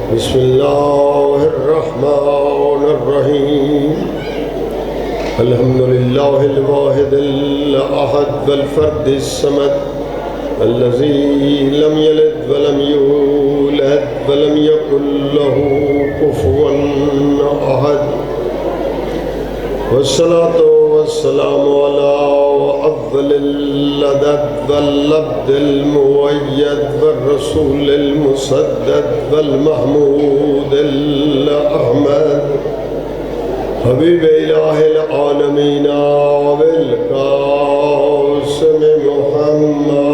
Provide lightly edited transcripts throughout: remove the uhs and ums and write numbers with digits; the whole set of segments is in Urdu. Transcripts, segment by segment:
بسم اللہ الرحمن الرحیم الحمد للہ الواحد الاحد والفرد الصمد الذی لم یلد ولم یولد ولم یکن له کفوا احد والصلاة والسلام علی افضل العدد والعبد المؤید والرسول المسدد والمحمود الاحمد حبیب الہ العالمین والقاسم محمد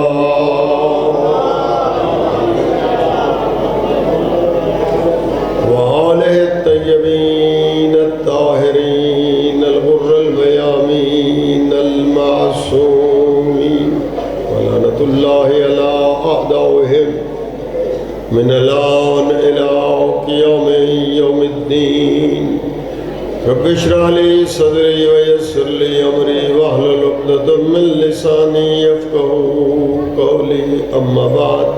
وآلہ الطیبین الطاہرین الغر المیامین المعصومین ولعنۃ اللہ علی اعدائهم من الآن إلى قیام یوم الدین رب اشرح لي صدری ویسر لی امری واحلل عقدۃ من لسانی یفقہوا قولی اما بعد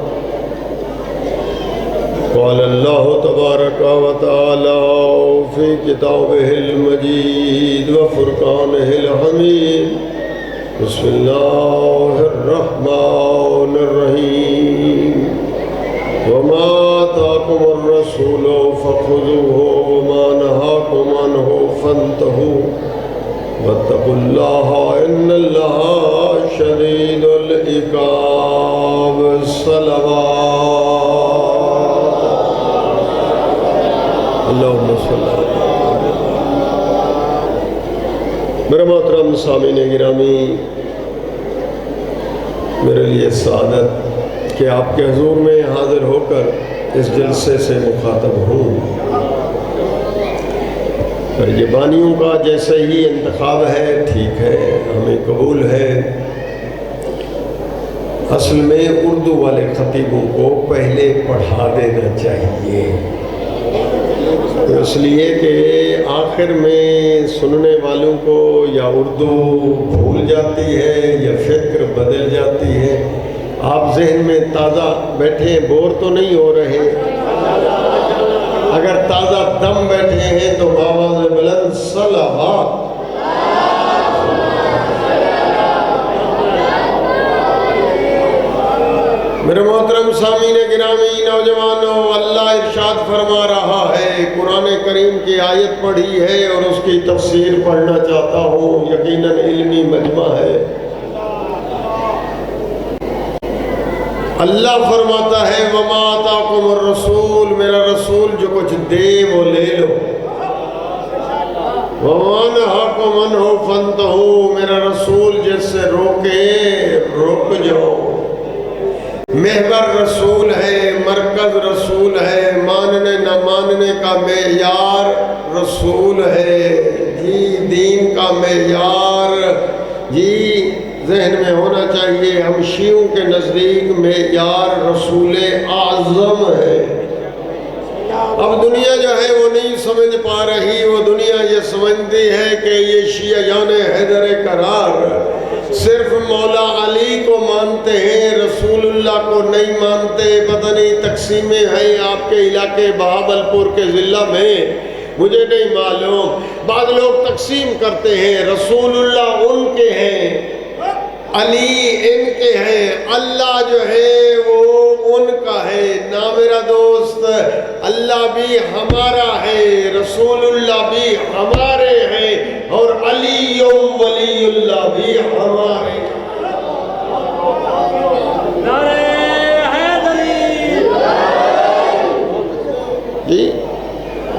قال اللہ تبارک و تعالی فی کتابہ المجید وفرقانہ الحمید بسم اللہ الرحمن الرحیم وما آتاکم الرسول فخذوه وما نهاکم عنه فانتهوا واتقوا اللہ ان اللہ شدید العقاب صلوات اللہم صلی اللہ علیہ وسلم۔ میرے محترم سامعین گرامی، میرے لیے سعادت کہ آپ کے حضور میں حاضر ہو کر اس جلسے سے مخاطب ہوں، اور یہ بانیوں کا جیسے ہی انتخاب ہے ٹھیک ہے، ہمیں قبول ہے۔ اصل میں اردو والے خطیبوں کو پہلے پڑھا دینا چاہیے، اس لیے کہ آخر میں سننے والوں کو یا اردو بھول جاتی ہے یا فکر بدل جاتی ہے۔ آپ ذہن میں تازہ بیٹھے بور تو نہیں ہو رہے؟ اگر تازہ دم بیٹھے ہیں تو آواز بلند صلوات۔ میرے محترم سامعین گرامی، نوجوانوں، اللہ ارشاد فرما رہا ہے، قرآن کریم کی آیت پڑھی ہے اور اس کی تفسیر پڑھنا چاہتا ہوں، یقیناً علمی مجمع ہے۔ اللہ فرماتا ہے وَمَا آتَاكُمُ الرَّسُولُ، میرا رسول جو کچھ دے وہ لے لو، وَمَا نَهَاكُمْ عَنْهُ فَانْتَهُوا، میرا رسول جس سے روکے رک جاؤ۔ محور رسول ہے، مرکز رسول ہے، ماننے نہ ماننے کا معیار رسول ہے جی، دین کا معیار جی ذہن میں ہونا چاہیے۔ ہم شیعوں کے نزدیک معیار رسول اعظم ہے۔ اب دنیا جو ہے وہ نہیں سمجھ پا رہی، وہ دنیا یہ سمجھتی ہے کہ یہ شیعہ جان حیدر کرار صرف مولا علی کو مانتے ہیں، رسول اللہ کو نہیں مانتے۔ پتہ نہیں تقسیمیں ہیں آپ کے علاقے بہاول پور کے ضلع میں، مجھے نہیں معلوم۔ بعض لوگ تقسیم کرتے ہیں، رسول اللہ ان کے ہیں، علی ان کے ہیں، اللہ جو ہے وہ ان کا ہے۔ نا میرا دوست، اللہ بھی ہمارا ہے، رسول اللہ بھی ہمارے ہیں، اور علی ولی اللہ بھی ہمارے۔ جی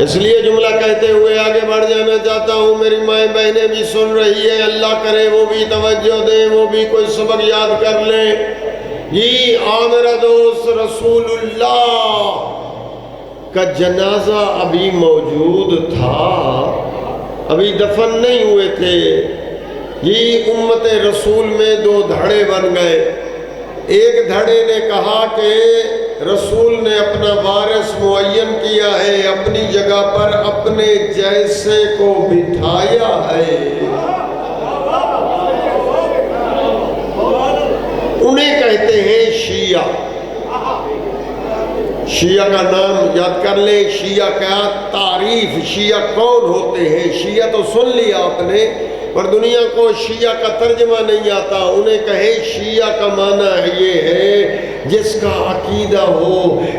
اس لیے جملہ کہتے ہوئے آگے بڑھ جانا چاہتا ہوں، میری مائیں بہنیں بھی سن رہی ہیں، اللہ کرے وہ بھی توجہ دیں، وہ بھی کوئی سبق یاد کر لیں۔ جی میرا دوست، رسول اللہ کا جنازہ ابھی موجود تھا، ابھی دفن نہیں ہوئے تھے۔ یہ امت رسول میں دو دھڑے بن گئے۔ ایک دھڑے نے کہا کہ رسول نے اپنا وارث معین کیا ہے، اپنی جگہ پر اپنے جیسے کو بٹھایا ہے۔ انہیں کہتے ہیں شیعہ۔ شیعہ کا نام یاد کر لیں، شیعہ کا تعریف، شیعہ کون ہوتے ہیں؟ شیعہ تو سن لیا آپ نے، اور دنیا کو شیعہ کا ترجمہ نہیں آتا، انہیں کہے شیعہ کا معنی یہ ہے جس کا عقیدہ ہو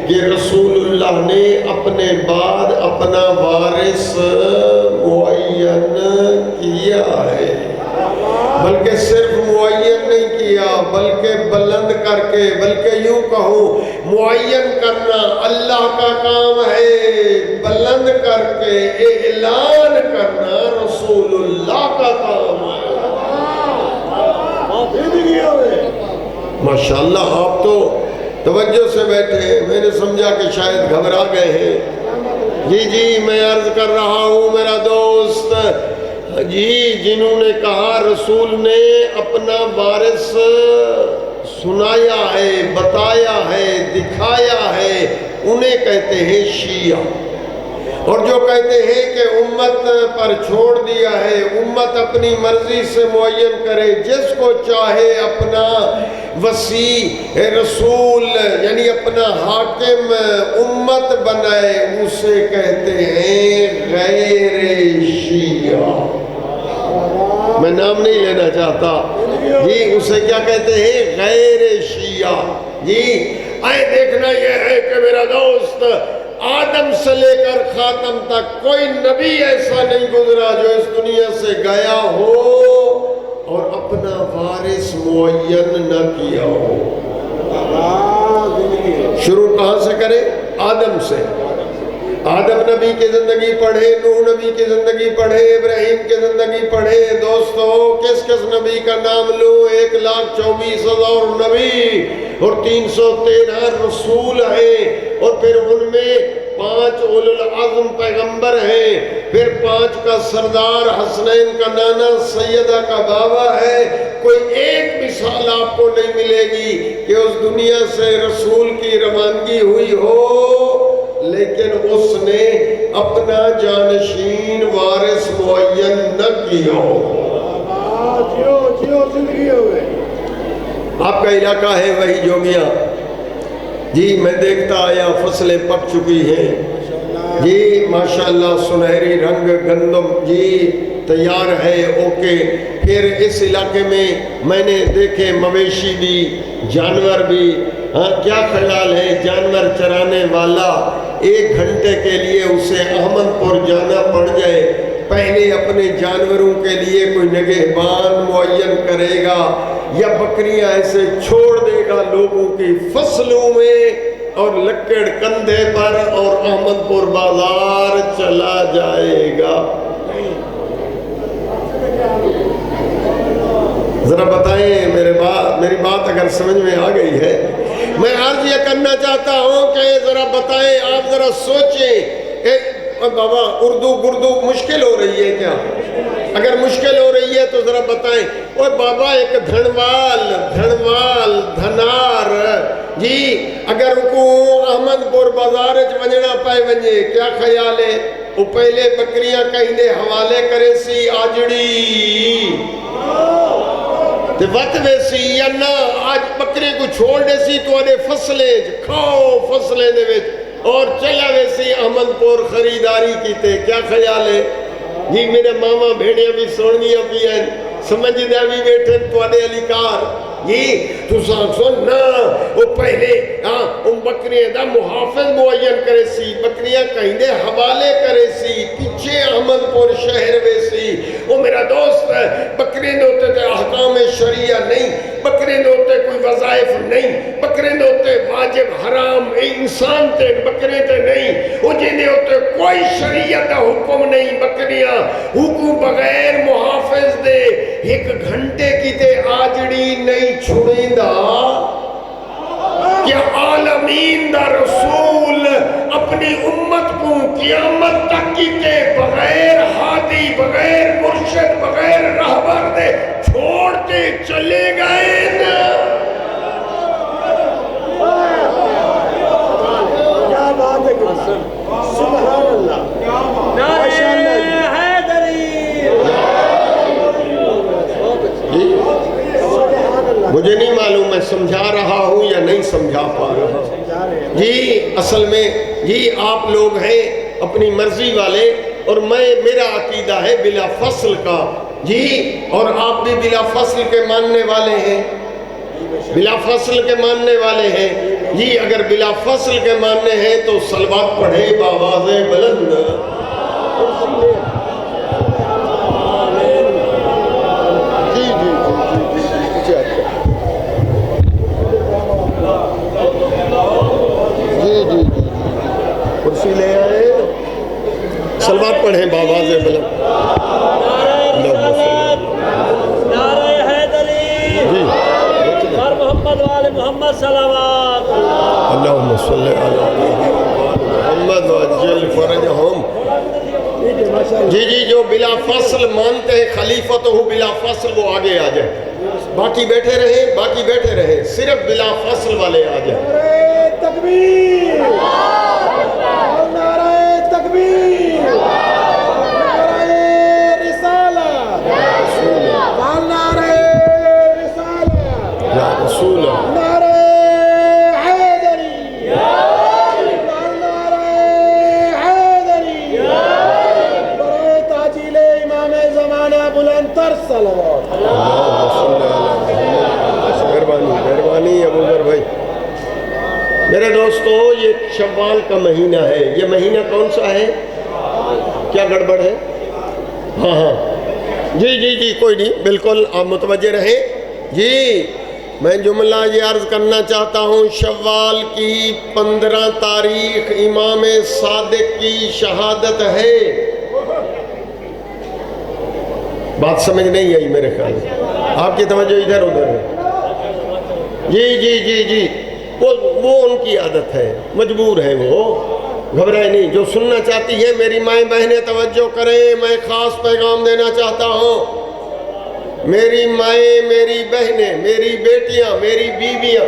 کہ رسول اللہ نے اپنے بعد اپنا وارث معین کیا ہے، بلکہ صرف معین نہیں کیا بلکہ بلند کر کے، بلکہ یوں کہوں معین کرنا اللہ کا کام ہے، بلند کر کے اعلان کرنا رسول اللہ کا کام ہے۔ ماشاءاللہ آپ تو توجہ سے بیٹھے ہیں، میں نے سمجھا کہ شاید گھبرا گئے ہیں۔ جی میں عرض کر رہا ہوں میرا دوست، جنہوں نے کہا رسول نے اپنا وارث سنایا ہے، بتایا ہے، دکھایا ہے، انہیں کہتے ہیں شیعہ۔ اور جو کہتے ہیں کہ امت پر چھوڑ دیا ہے، امت اپنی مرضی سے معین کرے، جس کو چاہے اپنا وسیع رسول یعنی اپنا حاکم امت بنائے، اسے کہتے ہیں غیر شیعہ۔ میں نام نہیں لینا چاہتا، جی اسے کیا کہتے ہیں؟ غیر شیعہ۔ جی آئے دیکھنا یہ ہے کہ میرا دوست، آدم سے لے کر خاتم تک کوئی نبی ایسا نہیں گزرا جو اس دنیا سے گیا ہو اور اپنا وارث معین نہ کیا ہو۔ شروع کہاں سے کرے؟ آدم سے۔ آدم نبی کی زندگی پڑھے، نوح نبی کی زندگی پڑھے، ابراہیم کی زندگی پڑھے۔ دوستو کس کس نبی کا نام لو؟ 1,24,000 نبی اور 313 رسول ہیں، اور پھر ان میں 5 اولو العزم پیغمبر ہیں، پھر 5 کا سردار، حسنین کا نانا، سیدہ کا بابا ہے۔ کوئی ایک مثال آپ کو نہیں ملے گی کہ اس دنیا سے رسول کی روانگی ہوئی ہو لیکن اس نے اپنا جانشین وارث معین نہ کیا ہو۔ آپ کا علاقہ ہے وہی جوگیاں، جی میں دیکھتا آیا فصلیں پک چکی ہیں، جی ماشاءاللہ سنہری رنگ گندم جی تیار ہے، اوکے۔ پھر اس علاقے میں نے دیکھے مویشی بھی، جانور بھی۔ ہاں کیا خیال ہے جانور چرانے والا 1 گھنٹے کے لیے اسے احمد پور جانا پڑ جائے، پہلے اپنے جانوروں کے لیے کوئی نگہبان معین کرے گا یا بکریاں ایسے چھوڑ دے گا لوگوں کی فصلوں میں اور لکڑ کندھے پر اور احمد پور بازار چلا جائے گا؟ ذرا بتائیں میری بات اگر سمجھ میں آ گئی ہے۔ میں عرض یہ کرنا چاہتا ہوں کہ ذرا بتائیں، آپ ذرا سوچیں، بابا اردو گردو مشکل ہو رہی ہے کیا؟ اگر مشکل ہو رہی ہے تو ذرا بتائیں۔ اوہ بابا ایک دھنوال دھنار جی اگر کو احمد پور بازار ونجنا پائے ونجے، کیا خیال ہے؟ وہ پہلے بکریاں کہیں حوالے کرے سی آجڑی تے وقت ویسی یا نہ آج بکرے کو چھوڑ دے سی تو آدھے فصلیں کھاؤ فصلیں دے ویچ اور چلا ویسی احمد پور خریداری کیتے، کیا خیال ہے؟ جی میرے ماما بھیڑیاں بھی سونگیاں بھی ہیں، سمجھ دے بھی بیٹھے تو آدھے علی کار جی تو سن نا وہ پہلے ان بکریاں دا محافظ معین کرے سی، بکریاں کہیں دے حوالے کرے سی، پیچھے احمد پور شہر ویسی۔ وہ میرا دوست بکرے دوتے تے احکام شریعہ نہیں، بکرے دوتے کوئی وظائف نہیں، بکرے دوتے واجب حرام انسان تے بکرے تے نہیں، وہ جنہیں ہوتے کوئی شریعت حکم نہیں، بکریاں حکم بغیر محافظ دے 1 گھنٹے کی تے آجڑی نہیں چھوڑیں دا۔ کیا عالمین دا رسول اپنی امت کو قیامت تک کی تے بغیر ہادی بغیر مرشد بغیر رہبر دے چھوڑتے چلے گئے نا؟ کیا بات ہے سبحان اللہ، مجھے نہیں معلوم میں سمجھا رہا ہوں یا نہیں سمجھا پا رہا۔ جی اصل میں جی آپ لوگ ہیں اپنی مرضی والے، اور میرا عقیدہ ہے بلا فصل کا جی، اور آپ بھی بلا فصل کے ماننے والے ہیں، بلا فصل کے ماننے والے ہیں جی۔ اگر بلا فصل کے ماننے ہیں تو صلوات پڑھے بآواز بلند۔ کرسی لے آئے، صلوات پڑھیں بآواز بلند۔ محمد والے محمد صلوات اللہم صلی علی محمد وعجل فرجہم۔ جی جی، جو بلا فصل مانتے ہیں خلیفۃ ہو بلا فصل، وہ آگے آ جائے، باقی بیٹھے رہے، باقی بیٹھے رہے، صرف بلا فصل والے آ جائیں۔ نعرہ تکبیر، نعرہ تکبیر، نعرہ رسالت، نعرہ رسالت، یا رسول اللہ، نعرہ حیدری، نعرہ حیدری، برائے تعجیل امام زمانہ بلند تر صلوات۔ مہربانی ابو ذر بھائی۔ میرے دوستو، یہ شوال کا مہینہ ہے، یہ مہینہ کون سا ہے؟ کیا گڑبڑ ہے؟ ہاں ہاں جی جی جی، کوئی نہیں، بالکل آپ متوجہ رہیں جی۔ میں جملہ یہ عرض کرنا چاہتا ہوں، شوال کی 15 تاریخ امام صادق کی شہادت ہے۔ بات سمجھ نہیں آئی میرے خیال میں، آپ کی توجہ ادھر ادھر ہے جی جی جی جی۔ وہ ان کی عادت ہے، مجبور ہے، وہ گھبرائے نہیں۔ جو سننا چاہتی ہے میری مائیں بہنیں توجہ کریں، میں خاص پیغام دینا چاہتا ہوں۔ میری مائیں، میری بہنیں، میری بیٹیاں، میری بیویاں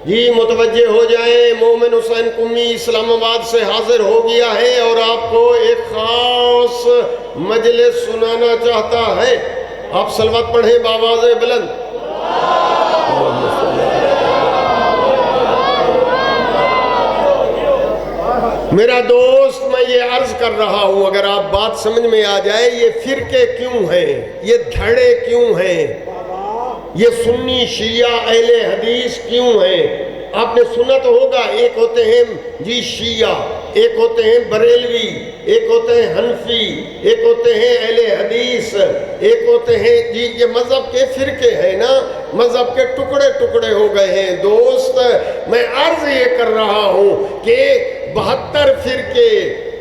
جی متوجہ ہو جائیں۔ مومن حسین قمی اسلام آباد سے حاضر ہو گیا ہے اور آپ کو ایک خاص مجلس سنانا چاہتا ہے۔ آپ صلوات پڑھیں بآواز بلند۔ میرا دوست، میں یہ عرض کر رہا ہوں، اگر آپ بات سمجھ میں آ جائے، یہ فرقے کیوں ہیں، یہ دھڑے کیوں ہیں، یہ سنی شیعہ اہل حدیث کیوں ہیں؟ آپ نے سنا تو ہوگا، ایک ہوتے ہیں جی شیعہ، ایک ہوتے ہیں بریلوی، ایک ہوتے ہیں حنفی، ایک ہوتے ہیں اہل حدیث، ایک ہوتے ہیں جی، یہ مذہب کے فرقے ہیں نا، مذہب کے ٹکڑے ٹکڑے ہو گئے ہیں۔ دوست، میں عرض یہ کر رہا ہوں کہ 72 فرقے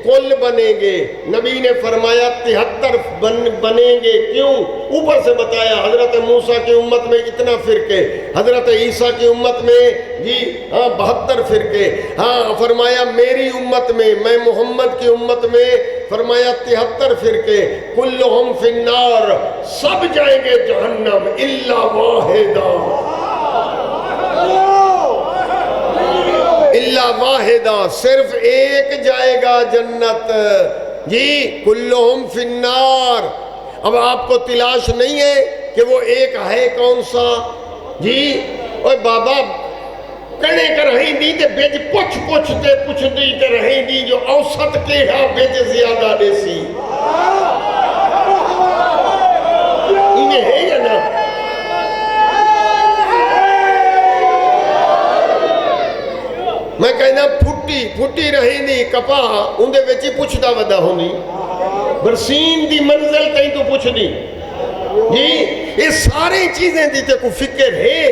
کل بنیں گے، نبی نے فرمایا 73 بنیں گے، کیوں؟ اوپر سے بتایا، حضرت موسیٰ کی امت میں اتنا فرقے، حضرت عیسیٰ کی امت میں جی 72 فرقے، ہاں فرمایا میری امت میں، میں محمد کی امت میں فرمایا 73 فرقے، کلہم فی النار، سب جائیں گے جہنم الا واحدہ، الا واحدہ، صرف ایک جائے گا جنت جی، کلہم فی النار۔ اب آپ کو تلاش نہیں ہے کہ وہ ایک ہے کون سا جی؟ اوہ بابا کنے کر رہیں دی تے بیج پوچھ دی تے رہیں دی جو اوسط کیڑا بیج زیادہ دے سی، انہیں ہے یا نا؟ میں کہنا پھٹی رہیں دی کپا اندے ویچی پوچھتا ودا ہوندی، برسین دی منزل کہیں تو پوچھ دی جی۔ یہ سارے چیزیں دیتے کو فکر ہے،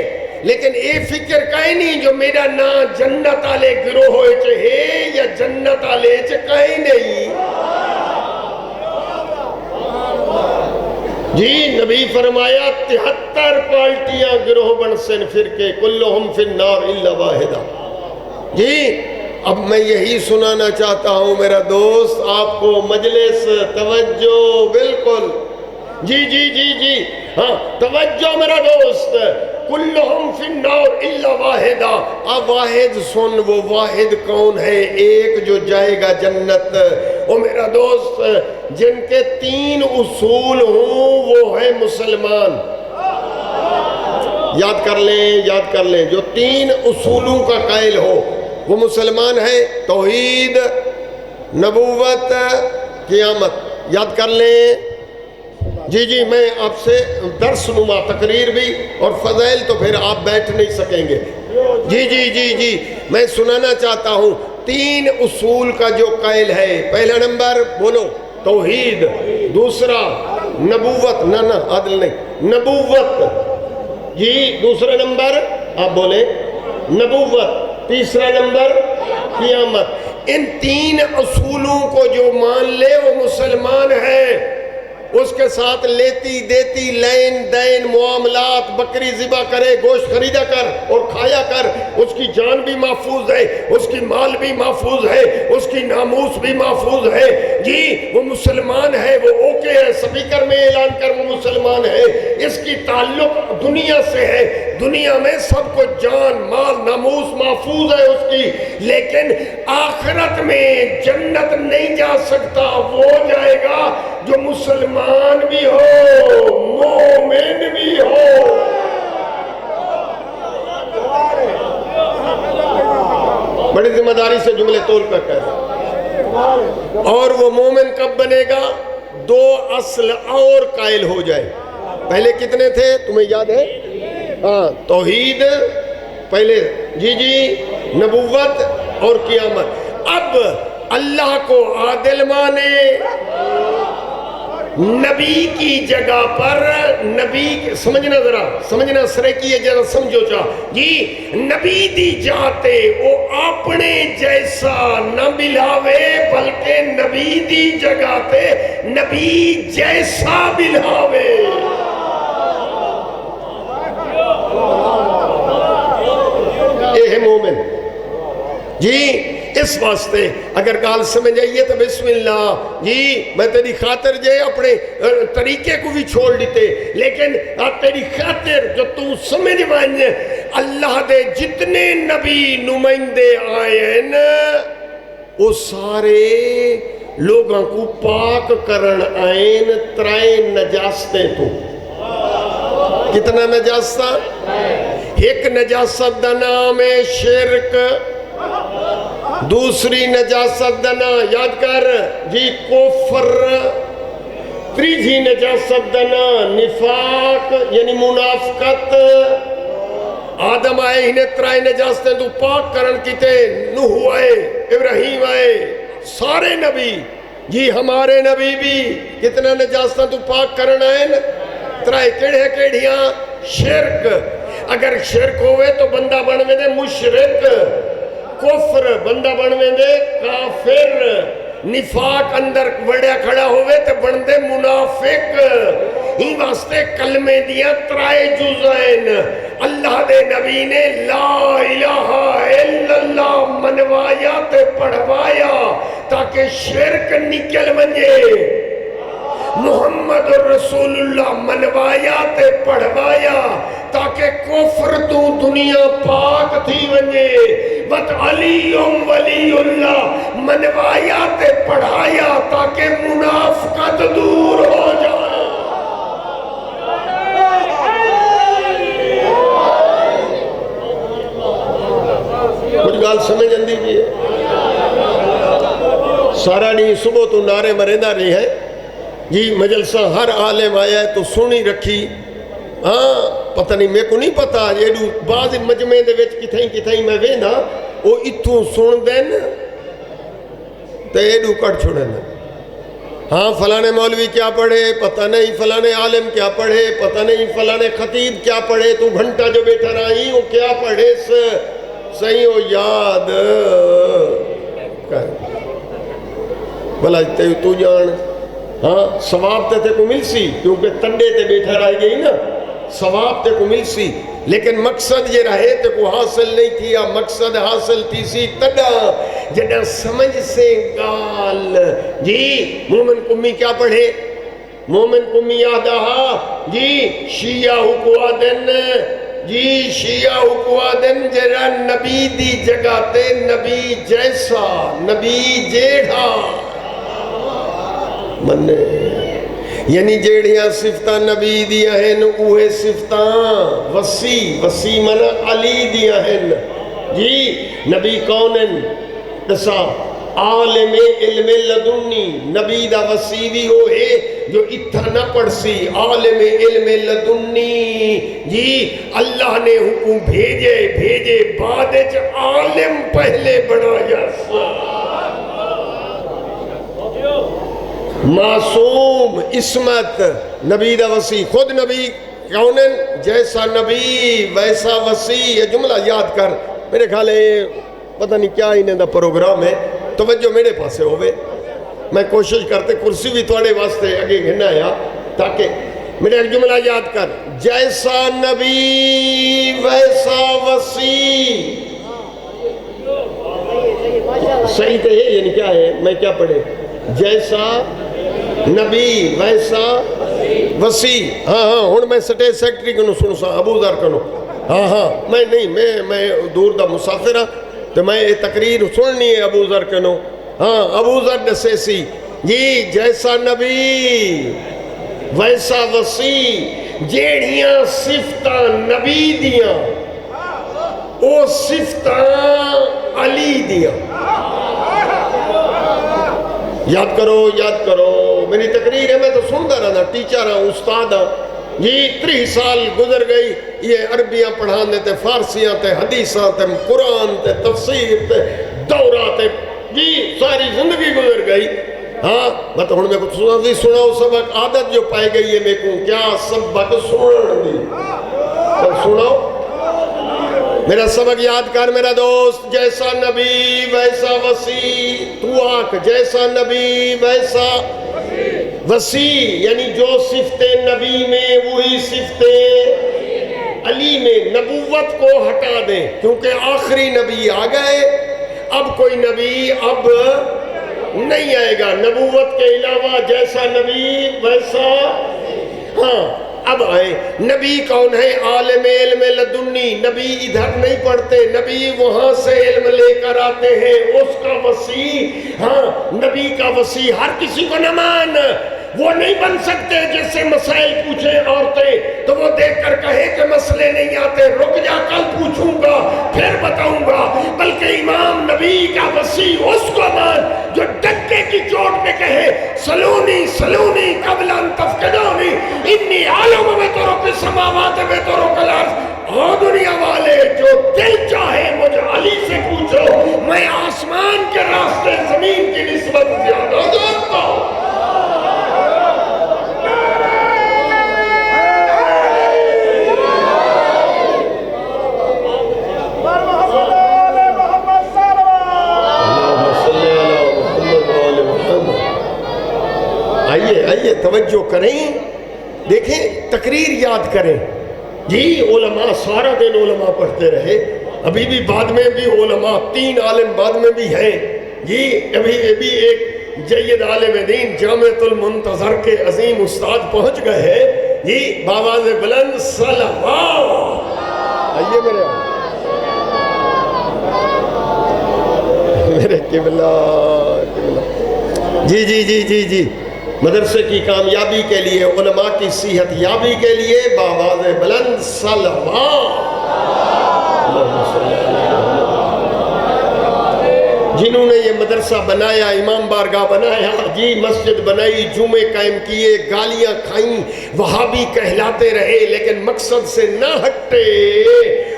لیکن اے فکر کہیں نہیں جو میرا نا جنت آلے گروہ ہوئے چاہے یا جنت آلے چاہے کہیں نہیں جی۔ نبی فرمایا 73 پالٹیاں گروہ بنسن فرقے، کلہم فی النار الا واحدہ جی۔ اب میں یہی سنانا چاہتا ہوں میرا دوست آپ کو، مجلس توجہ بالکل جی جی جی جی، ہاں توجہ میرا دوست، کلہم فی النار الا واحدہ۔ اب واحد سن، وہ واحد کون ہے؟ ایک جو جائے گا جنت۔ وہ میرا دوست جن کے 3 اصول ہوں وہ ہے مسلمان، یاد کر لیں جو 3 اصولوں کا قائل ہو، وہ مسلمان ہے توحید نبوت قیامت یاد کر لیں جی میں آپ سے درس نما تقریر بھی اور فضائل تو پھر آپ بیٹھ نہیں سکیں گے جی میں سنانا چاہتا ہوں 3 اصول کا جو قائل ہے پہلا نمبر بولو توحید دوسرا نبوت نہ عدل نہیں نبوت جی دوسرا نمبر آپ بولیں نبوت تیسرا نمبر قیامت ان 3 اصولوں کو جو مان لے وہ مسلمان ہے اس کے ساتھ لیتی دیتی لین دین معاملات بکری ذبح کرے گوشت خریدا کر اور کھایا کر اس کی جان بھی محفوظ ہے اس کی مال بھی محفوظ ہے اس کی ناموس بھی محفوظ ہے جی وہ مسلمان ہے وہ اوکے ہے سپیکر میں اعلان کر وہ مسلمان ہے اس کی تعلق دنیا سے ہے دنیا میں سب کو جان مال ناموس محفوظ ہے اس کی لیکن آخرت میں جنت نہیں جا سکتا وہ جائے گا جو مسلمان بھی ہو مومن بھی ہو بڑی ذمہ داری سے جملے تول کر کہتے اور وہ مومن کب بنے گا 2 اصل اور قائل ہو جائے پہلے کتنے تھے تمہیں یاد ہے ہاں توحید پہلے جی نبوت اور قیامت اب اللہ کو عادل مانے نبی کی جگہ پر نبی سمجھنا ذرا سمجھنا سرے کی جگہ سمجھو چاہ جی نبی دی جاتے وہ اپنے جیسا نہ بلاوے بلکہ نبی دی جگہ تے نبی جیسا بلاوے اے ہے مومن جی اس واسطے اگر گال سمجھ آئیے تو بسم اللہ جی میں تیری خاطر جے اپنے طریقے کو بھی چھوڑ دیتے لیکن تیری خاطر جو تو سمجھ بانج اللہ دے جتنے نبی نمائندے آئے ہیں وہ سارے لوگوں کو پاک کرن آئین 3 نجاستیں تو کتنا نجاستہ ایک نجاست دا نام ہے شرک دوسری نجاست دنا یاد کر جی کفر تیسری نجاست دنا نفاق یعنی منافقت آدم آئے انہیں 3 نجاستیں تو پاک کرن کیتے نوح آئے ابراہیم آئے سارے نبی جی ہمارے نبی بھی کتنا نجاستیں تو پاک کرن آئے 3 کیڑے کیڑیاں شرک اگر شرک ہوئے تو بندہ بنوے دے مشرک کفر بندہ بنوے دے کافر نفاق اندر وڑیا کھڑا ہوئے تو بندے منافق ہی واسطے کلمے دیا 3 جزائن اللہ دے نبی نے لا الہ الا اللہ منوایا تے پڑھوایا تاکہ شرک نکل منجے محمد رسول اللہ منوایا تے پڑھوایا تاکہ کفر تو دنیا پاک تھی ونجے وت علی ولی اللہ منوایا تے پڑھایا تاکہ منافقت دور ہو جائے کچھ گال سمجھ اندی بھی ہے سارا نہیں صبح تو نعرے مرندہ نہیں ہے جی مجلسہ ہر عالم آیا ہے تو سنی رکھی ہاں پتہ نہیں میں کو نہیں پتا ایڈو بعض مجمع دے وچ کتھائیں میں وینا وہ اتھوں سن دین تے ایڈو کٹ چھوڑن ہاں فلانے مولوی کیا پڑھے پتہ نہیں فلانے عالم کیا پڑھے پتہ نہیں فلانے خطیب کیا پڑھے تو گھنٹہ جو بیٹھا رہی وہ کیا پڑھے صحیح ہو یاد بھلا تو جان ہاں ثواب تے کو مل سی کیونکہ تنڈے تے بیٹھا رہ گئی نا ثواب تے کو مل سی لیکن مقصد یہ رہے تے کو حاصل نہیں تھی مقصد حاصل تھی سی تڈا جڈا سمجھ سے گال جی مومن کمی کیا پڑھے مومن کمی یاد آہا جی شیعہ حکوا دن جی شیعہ حکوا دن جرا نبی دی جگہ تے نبی جیسا نبی جیڑھا مننے یعنی جیڑیاں صفتاں نبی دیا ہیں اوہے صفتاں وسیع من علی دیا ہیں جی نبی کونن دسا عالم علم لدنی نبی دا وسیوی ہو ہے جو اتھا نہ پڑھ سی عالم علم لدنی جی اللہ نے حکم بھیجے بعد عالم پہلے بڑھایا سا معصوم عصمت نبی دا وسیع خود نبی کونن جیسا نبی ویسا وسیع یہ جملہ یاد کر میرے خیال ہے پتہ نہیں کیا انہیں دا پروگرام ہے توجہ میرے پاسے ہوئے میں کوشش کرتے کرسی بھی توڑے واسطے اگے گھننا آیا تاکہ میرے ایک جملہ یاد کر جیسا نبی ویسا وسیع صحیح تو ہے یعنی کیا ہے میں کیا پڑھے جیسا نبی ویسا وسیع ہاں ہوں میں سٹیج سیکٹری کنو سنو سا ابو ذر کنو ہاں میں نہیں میں دور دا مسافر ہاں تو میں یہ تقریر سننی ہے ابو ذر کنو ہاں ابو ذر دسے سی جی جیسا نبی ویسا وسیع جیڑیاں صفتاں نبی دیاں او صفتاں علی دیاں یاد کرو میری تقریر ہے میں تو سنتا رہا ٹیچر ہوں استاد ہوں جی 30 سال گزر گئی یہ عربیاں پڑھانے تے فارسیاں تے حدیثاں تے قرآن تے تفسیر تے دورہ تے جی ساری زندگی گزر گئی ہاں میں تو میں کچھ سناؤ سبق عادت جو پائے گئی ہے میں کو کیا سبق سنن دی سناؤ میرا سبق یاد کر میرا دوست جیسا نبی ویسا وسیع تو آنکھ جیسا نبی ویسا وسیع یعنی جو صفتیں نبی میں وہی صفتیں علی میں نبوت کو ہٹا دیں کیونکہ آخری نبی آ گئے اب کوئی نبی اب نہیں آئے گا نبوت کے علاوہ جیسا نبی ویسا ہاں اب آئے نبی کون ہے عالم علم لدنی نبی ادھر نہیں پڑھتے نبی وہاں سے علم لے کر آتے ہیں اس کا وسیع ہاں نبی کا وسیع ہر کسی کو نہ مان وہ نہیں بن سکتے جس سے مسائل پوچھیں عورتیں تو وہ دیکھ کر کہے کہ مسئلے نہیں آتے رک جا کل پوچھوں گا پھر بتاؤں گا بلکہ امام نبی کا وسیع اس کو مان جو ڈنکے کی چوٹ پہ کہے سلونی قبل ان تفقدونی انی عالم میں تو رب السماوات میں تو رب الارض اور دنیا والے جو دل چاہے مجھے علی سے پوچھو میں آسمان کے راستے زمین کی نسبت زیادہ جانتا ہوں آئیے توجہ کریں دیکھیں تقریر یاد کریں جی علماء سارا دن علماء پڑھتے رہے ابھی بھی بعد میں بھی علماء 3 عالم بعد میں بھی ہیں جی ابھی بھی ایک جید عالم دین جامعۃ المنتظر کے عظیم استاد پہنچ گئے ہیں جی باواز بلند صلوات آئیے میرے قبلہ جی مدرسے کی کامیابی کے لیے علماء کی صحت یابی کے لیے باواز بلند صلوات جنہوں نے یہ مدرسہ بنایا امام بارگاہ بنایا جی مسجد بنائی جمعے قائم کیے گالیاں کھائیں وہابی کہلاتے رہے لیکن مقصد سے نہ ہٹے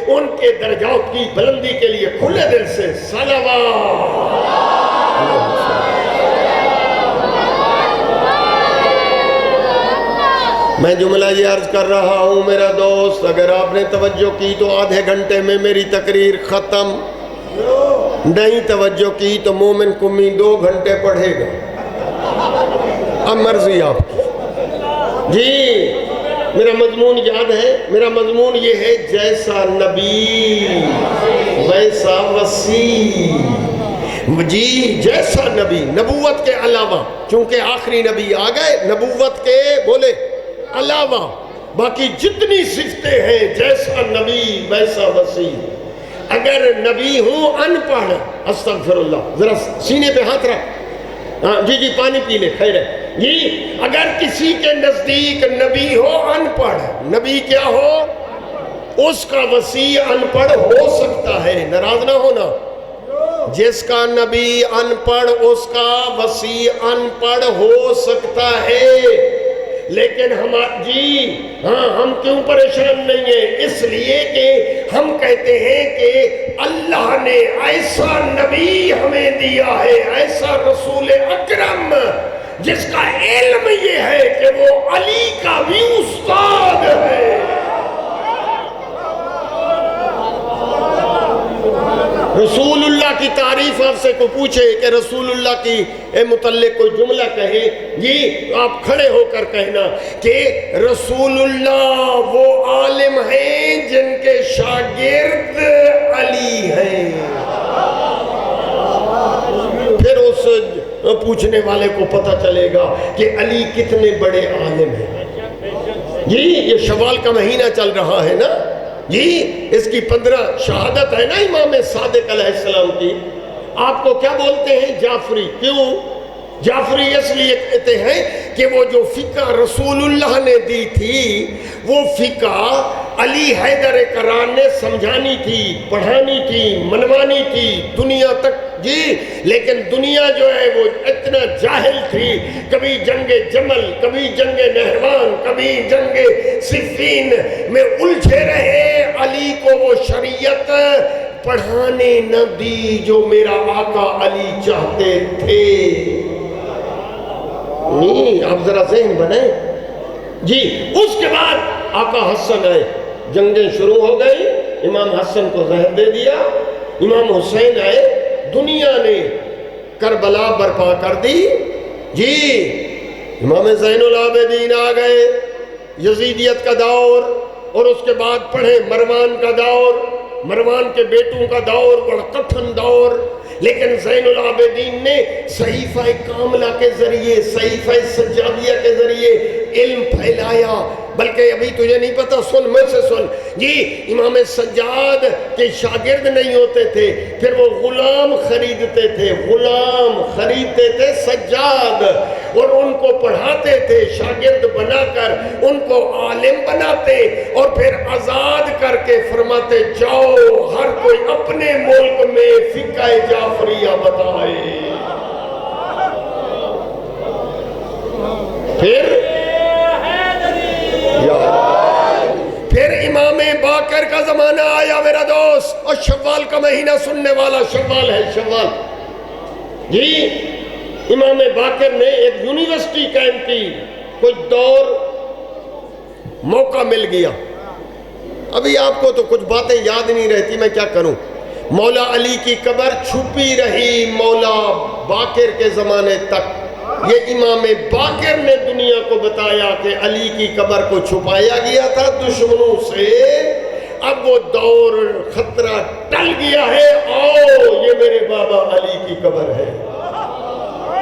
ان کے درجات کی بلندی کے لیے کھلے دل سے صلوات میں جملہ یہ عرض کر رہا ہوں میرا دوست اگر آپ نے توجہ کی تو آدھے گھنٹے میں میری تقریر ختم نہیں توجہ کی تو مومن کمی 2 گھنٹے پڑھے گا اب مرضی آپ کی جی میرا مضمون یاد ہے میرا مضمون یہ ہے جیسا نبی ویسا وسیع جی جیسا نبی نبوت کے علاوہ چونکہ آخری نبی آ گئے نبوت کے بولے علاوہ باقی جتنی صفتیں ہیں جیسا نبی ویسا وسیع اگر نبی ہوں ان پڑھ استغفر اللہ ذرا سینے پہ ہاتھ رکھ جی پانی پی لے خیر ہے جی اگر کسی کے نزدیک نبی ہو ان پڑھ نبی کیا ہو اس کا وسیع ان پڑھ ہو سکتا ہے، ناراض نہ ہونا، جس کا نبی ان پڑھ اس کا وسیع ان پڑھ ہو سکتا ہے، لیکن ہم کیوں پریشان نہیں ہیں؟ اس لیے کہ ہم کہتے ہیں کہ اللہ نے ایسا نبی ہمیں دیا ہے، ایسا رسول اکرم جس کا علم یہ ہے کہ وہ علی کا بھی استاد ہے۔ رسول اللہ کی تعریف آپ سے کو پوچھے کہ رسول اللہ کی متعلق کوئی جملہ کہے، یہ آپ کھڑے ہو کر کہنا کہ رسول اللہ وہ عالم ہیں جن کے شاگرد علی ہیں۔ پھر اس پوچھنے والے کو پتہ چلے گا کہ علی کتنے بڑے عالم ہیں۔ یہ شوال کا مہینہ چل رہا ہے نا جی، اس کی 15 شہادت ہے نا امام صادق علیہ السلام کی۔ آپ کو کیا بولتے ہیں؟ جعفری۔ کیوں جعفری؟ اس لیے کہتے ہیں کہ وہ جو فقہ رسول اللہ نے دی تھی وہ فقہ علی حیدر کران نے سمجھانی تھی، پڑھانی تھی، منوانی تھی دنیا تک جی، لیکن دنیا جو ہے وہ اتنا جاہل تھی، کبھی جنگ جمل، کبھی جنگ نہروان، کبھی جنگ صفین میں الجھے رہے، علی کو وہ شریعت پڑھانے نہ دی جو میرا آقا علی چاہتے تھے۔ نہیں، آپ ذرا ذہن بنائیں جی۔ اس کے بعد آقا حسن آئے، جنگیں شروع ہو گئی، امام حسن کو زہر دے دیا، امام حسین آئے، دنیا نے کربلا برپا کر دی جی۔ امام زین العابدین آ گئے، یزیدیت کا دور، اور اس کے بعد پڑھے مروان کا دور، مروان کے بیٹوں کا دور، بڑا کٹھن دور، لیکن زین العابدین نے صحیفہ کاملہ کے ذریعے، صحیفہ سجادیہ کے ذریعے علم پھیلایا۔ بلکہ ابھی تجھے نہیں پتا، سن میں سے سن جی، امام سجاد کے شاگرد نہیں ہوتے تھے، پھر وہ غلام خریدتے تھے، غلام خریدتے تھے سجاد، اور ان کو پڑھاتے تھے، شاگرد بنا کر ان کو عالم بناتے، اور پھر آزاد کر کے فرماتے جاؤ ہر کوئی اپنے ملک میں فقہ جعفریہ بتائے۔ پھر امام باقر کا زمانہ آیا میرا دوست، اور شوال کا مہینہ سننے والا شوال ہے، شوال جی۔ امام باقر نے ایک یونیورسٹی قائم کی، کچھ دور موقع مل گیا۔ ابھی آپ کو تو کچھ باتیں یاد نہیں رہتی، میں کیا کروں۔ مولا علی کی قبر چھپی رہی مولا باقر کے زمانے تک۔ یہ امام باقر نے دنیا کو بتایا کہ علی کی قبر کو چھپایا گیا تھا دشمنوں سے، اب وہ دور خطرہ ٹل گیا ہے، آؤ یہ میرے بابا علی کی قبر ہے،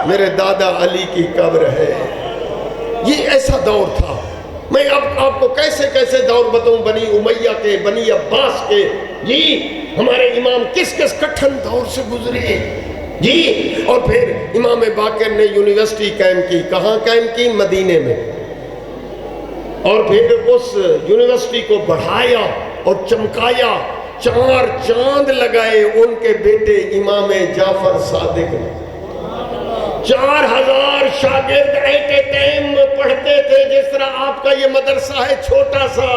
میرے دادا علی کی قبر ہے۔ یہ ایسا دور تھا۔ میں اب آپ کو کیسے کیسے دور بتاؤں، بنی امیہ کے، بنی عباس کے جی، ہمارے امام کس کس کٹھن دور سے گزرے جی۔ اور پھر امام باقر نے یونیورسٹی قائم کی، کہاں قائم کی؟ مدینے میں، اور پھر اس یونیورسٹی کو بڑھایا اور چمکایا، 4 چاند لگائے ان کے بیٹے امام جعفر صادق نے۔ 4000 شاگرد ایٹ اے ٹائم پڑھتے تھے، جس طرح آپ کا یہ مدرسہ ہے چھوٹا سا،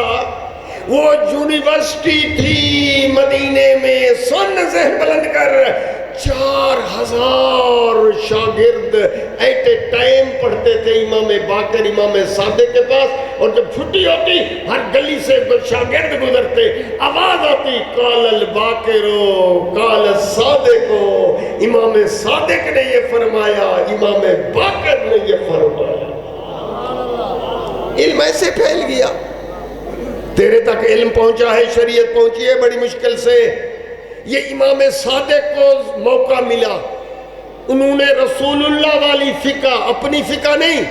وہ یونیورسٹی تھی مدینے میں۔ سن ذہن بلند کر، 4000 شاگرد ایٹ اے ٹائم پڑھتے تھے امام باقر امام صادق کے پاس، اور جب چھٹی ہوتی ہر گلی سے شاگرد گزرتے، آواز آتی قال الباقرو قال الصادقو، امام صادق نے یہ فرمایا، امام باقر نے یہ فرمایا۔ علم ایسے پھیل گیا، تیرے تک علم پہنچا ہے، شریعت پہنچی ہے بڑی مشکل سے۔ یہ امام صادق کو موقع ملا، انہوں نے رسول اللہ والی فقہ، اپنی فقہ نہیں،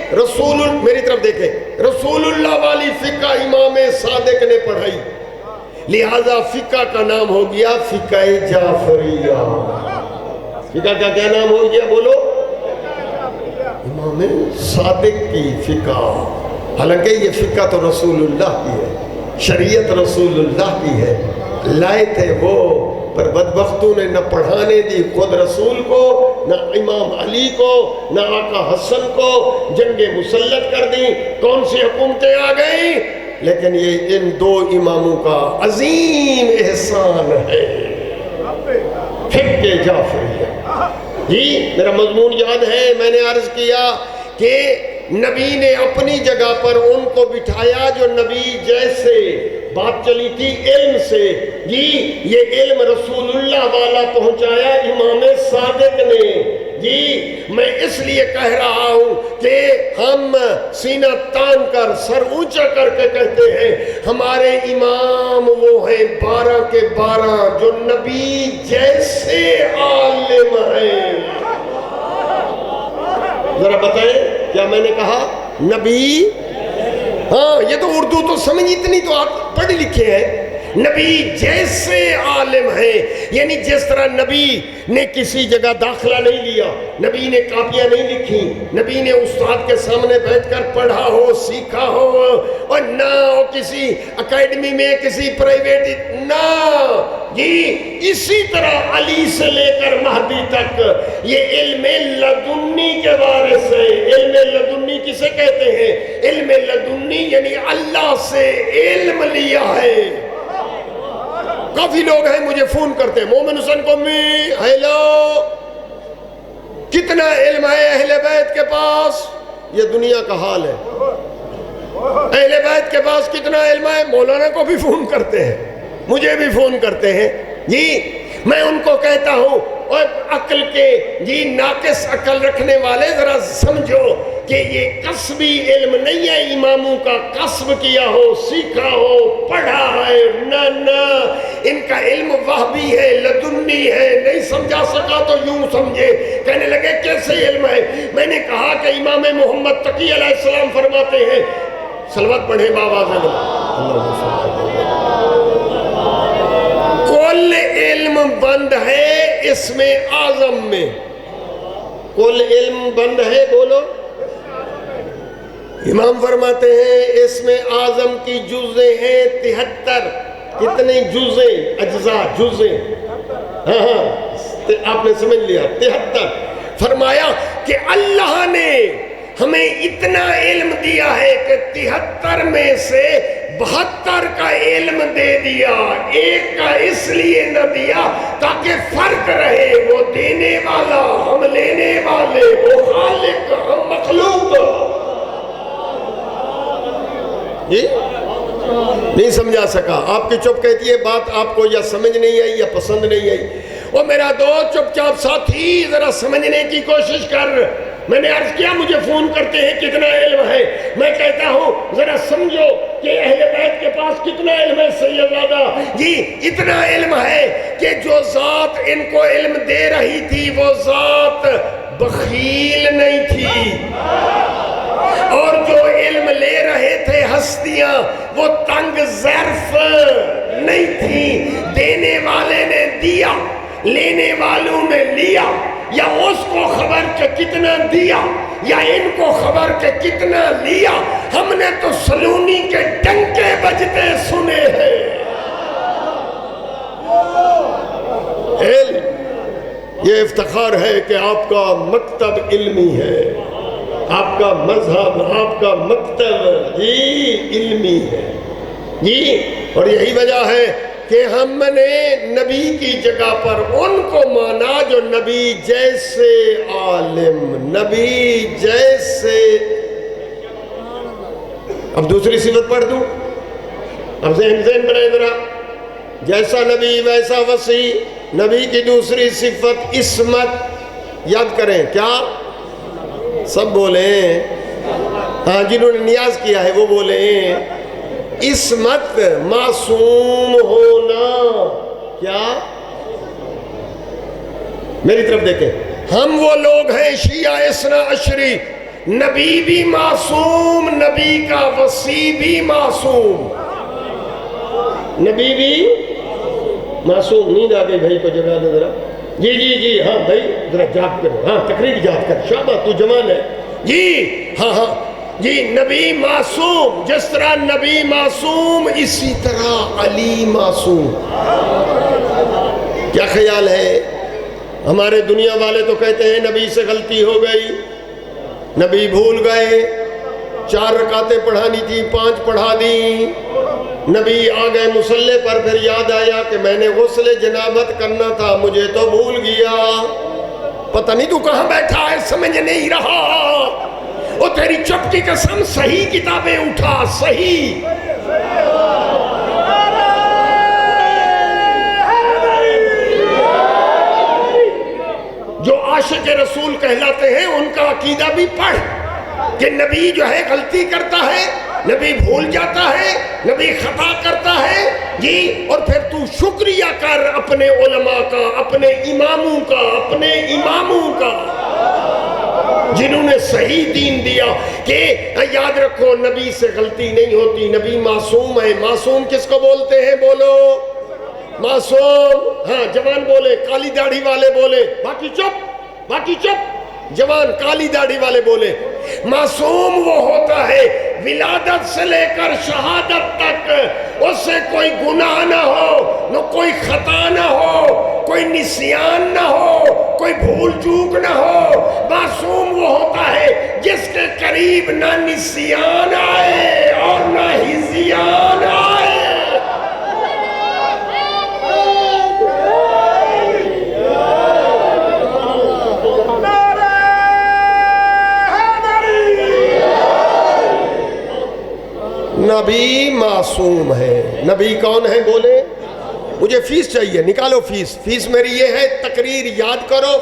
میری طرف دیکھیں، رسول اللہ والی فقہ امام صادق نے پڑھائی، لہذا فقہ کا نام ہو گیا فقہ جعفریہ۔ فقہ کا کیا نام ہو گیا بولو؟ امام صادق کی فقہ، حالانکہ یہ فقہ تو رسول اللہ کی ہے۔ شریعت رسول اللہ کی ہے، لائے تھے وہ، پر بدبختوں نے نہ پڑھانے دی خود رسول کو، نہ امام علی کو، نہ آقا حسن کو، جنگیں مسلط کر دی، کون سی حکومتیں آ گئیں، لیکن یہ ان دو اماموں کا عظیم احسان ہے۔ فقہ جعفریہ، جی میرا مضمون یاد ہے، میں نے عرض کیا کہ نبی نے اپنی جگہ پر ان کو بٹھایا جو نبی جیسے، بات چلی تھی علم سے، جی یہ علم رسول اللہ والا پہنچایا امام صادق نے، جی میں اس لیے کہہ رہا ہوں کہ ہم سینہ تان کر سر اونچا کر کے کہتے ہیں ہمارے امام وہ ہیں 12 کے 12 جو نبی جیسے عالم ہیں۔ ذرا بتائیں کیا میں نے کہا؟ نبی، ہاں یہ تو اردو تو سمجھ، اتنی تو آپ پڑھ لکھے ہیں، نبی جیسے عالم ہیں، یعنی جس طرح نبی نے کسی جگہ داخلہ نہیں لیا، نبی نے کاپیاں نہیں لکھی، نبی نے استاد کے سامنے بیٹھ کر پڑھا ہو، سیکھا ہو، اور نہ کسی اکیڈمی میں کسی پرائیویٹ، نہ جی اسی طرح علی سے لے کر مہدی تک یہ علم لدنی کے وارث ہے۔ علم لدنی کسے کہتے ہیں؟ علم لدنی یعنی اللہ سے علم لیا ہے۔ کافی لوگ ہیں مجھے فون کرتے ہیں، مومن حسن کو ہیلو کتنا علم ہے اہل بیت کے پاس؟ یہ دنیا کا حال ہے، اہل بیت کے پاس کتنا علم ہے؟ مولانا کو بھی فون کرتے ہیں، مجھے بھی فون کرتے ہیں، جی میں ان کو کہتا ہوں اور عقل کے جی ناقص عقل رکھنے والے ذرا سمجھو کہ یہ قصبی علم نہیں ہے، اماموں کا قصب کیا ہو، سیکھا ہو، پڑھا ہے، نہ ان کا علم وہبی ہے، لدنی ہے، نہیں سمجھا سکا تو یوں سمجھے۔ کہنے لگے کیسے علم ہے؟ میں نے کہا کہ امام محمد تقی علیہ السلام فرماتے ہیں، صلوات پڑھیں باواز کل علم بند ہے اسم اعظم میں، کل علم بند ہے، بولو۔ امام فرماتے ہیں اسم اعظم کی جزیں ہیں 73۔ کتنے جزیں؟ اجزاء، جزیں، ہاں آپ نے سمجھ لیا، 73۔ فرمایا کہ اللہ نے ہمیں اتنا علم دیا ہے کہ 73 میں سے 72 کا علم دے دیا، ایک کا اس لیے نہ دیا تاکہ فرق رہے، وہ دینے والا ہم لینے والے، وہ خالق ہم مخلوق۔ جی نہیں سمجھا سکا، آپ کی چپ کہتی ہے بات آپ کو یا سمجھ نہیں آئی یا پسند نہیں آئی۔ وہ میرا دوست چپ چاپ ساتھی ذرا سمجھنے کی کوشش کر۔ میں نے عرض کیا مجھے فون کرتے ہیں کتنا علم ہے، میں کہتا ہوں ذرا سمجھو کہ اہل بیت کے پاس کتنا علم ہے سیدزادہ، جی اتنا علم ہے کہ جو ذات ان کو علم دے رہی تھی وہ ذات بخیل نہیں تھی، اور جو علم لے رہے تھے ہستیاں وہ تنگ ظرف نہیں تھی۔ دینے والے نے دیا، لینے والوں نے لیا، یا اس کو خبر کہ کتنا دیا یا ان کو خبر کہ کتنا لیا، ہم نے تو سلونی کے ڈنکے بجتے سنے ہیں۔ یہ افتخار ہے کہ آپ کا مکتب علمی ہے، آپ کا مذہب، آپ کا مکتب جی علمی ہے، جی اور یہی وجہ ہے کہ ہم نے نبی کی جگہ پر ان کو مانا جو نبی جیسے عالم، نبی جیسے۔ اب دوسری صفت پڑھ دوں، اب ذہن بنائے ذرا، جیسا نبی ویسا وسیع۔ نبی کی دوسری صفت عصمت، یاد کریں کیا؟ سب بولیں، ہاں جنہوں نے نیاز کیا ہے وہ بولیں، عصمت، معصوم ہونا۔ کیا؟ میری طرف دیکھیں، ہم وہ لوگ ہیں شیعہ اثنا عشری، نبی بھی معصوم، نبی کا وصی بھی معصوم، نبی بھی معصوم۔ نیند آ گئی بھائی کو جگہ دے ذرا، جی جی جی ہاں بھائی ذرا جاگ کر، ہاں تقریر یاد کر، شابہ تو جوان ہے، جی ہاں ہاں جی نبی معصوم، جس طرح نبی معصوم اسی طرح علی معصوم۔ کیا خیال ہے؟ ہمارے دنیا والے تو کہتے ہیں نبی سے غلطی ہو گئی، نبی بھول گئے، 4 رکعتیں پڑھانی تھی 5 پڑھا دی، نبی آ گئے مصلی پر، پھر یاد آیا کہ میں نے غسل جنابت کرنا تھا، مجھے تو بھول گیا۔ پتہ نہیں تو کہاں بیٹھا ہے، سمجھ نہیں رہا۔ وہ تیری چپ کی قسم، صحیح کتابیں اٹھا، صحیح۔ جو عاشق رسول کہلاتے ہیں ان کا عقیدہ بھی پڑھ کہ نبی جو ہے غلطی کرتا ہے، نبی بھول جاتا ہے، نبی خطا کرتا ہے جی، اور پھر تو شکریہ کر اپنے علماء کا، اپنے اماموں کا، اپنے اماموں کا جنہوں نے صحیح دین دیا کہ یاد رکھو نبی سے غلطی نہیں ہوتی، نبی معصوم ہے۔ معصوم کس کو بولتے ہیں؟ بولو معصوم۔ ہاں جوان بولے، کالی داڑھی والے بولے، باقی چپ، باقی چپ۔ جوان کالی داڑھی والے بولے معصوم وہ ہوتا ہے ولادت سے لے کر شہادت تک اس سے کوئی گناہ نہ ہو، نہ کوئی خطا نہ ہو، کوئی نسیان نہ ہو، کوئی بھول چوک نہ ہو۔ معصوم وہ ہوتا ہے جس کے قریب نہ نسیان آئے اور نہ ہزیان آئے۔ نبی معصوم ہے۔ نبی کون ہے بولے؟ مجھے فیس چاہیے، نکالو فیس۔ فیس میری یہ ہے، تقریر یاد کرو۔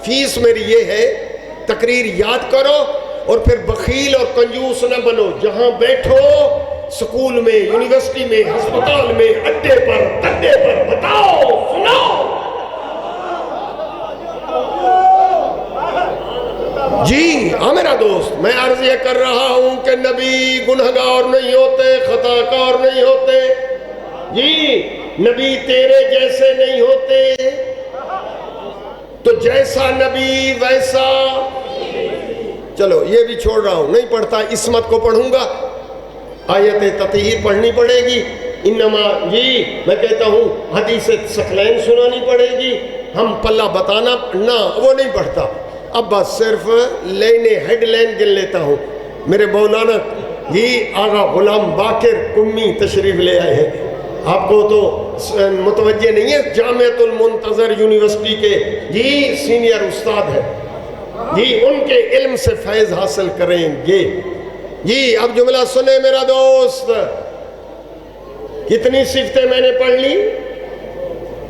فیس میری یہ ہے، تقریر یاد کرو اور پھر بخیل اور کنجوس نہ بنو۔ جہاں بیٹھو، سکول میں، یونیورسٹی میں، ہسپتال میں، اڈے پر، تڈے پر، بتاؤ، سناؤ۔ جی ہاں میرا دوست، میں عرض یہ کر رہا ہوں کہ نبی گنہگار نہیں ہوتے، خطا کار نہیں ہوتے۔ جی نبی تیرے جیسے نہیں ہوتے، تو جیسا نبی ویسا۔ چلو یہ بھی چھوڑ رہا ہوں، نہیں پڑھتا، عصمت کو پڑھوں گا، آیت تطہیر پڑھنی پڑے گی۔ انما جی میں کہتا ہوں حدیث ثقلین سنانی پڑے گی، ہم پلہ بتانا نہ، وہ نہیں پڑھتا۔ اب بس صرف ہیڈ لائن گن لیتا ہوں۔ میرے مولانا جی آغا غلام باقر کمی تشریف لے آئے ہیں، آپ کو تو متوجہ نہیں ہے، جامعۃ المنتظر یونیورسٹی کے جی سینئر استاد ہیں جی، ان کے علم سے فیض حاصل کریں گے۔ جی اب جملہ سنے میرا دوست، کتنی صفتیں میں نے پڑھ لی؟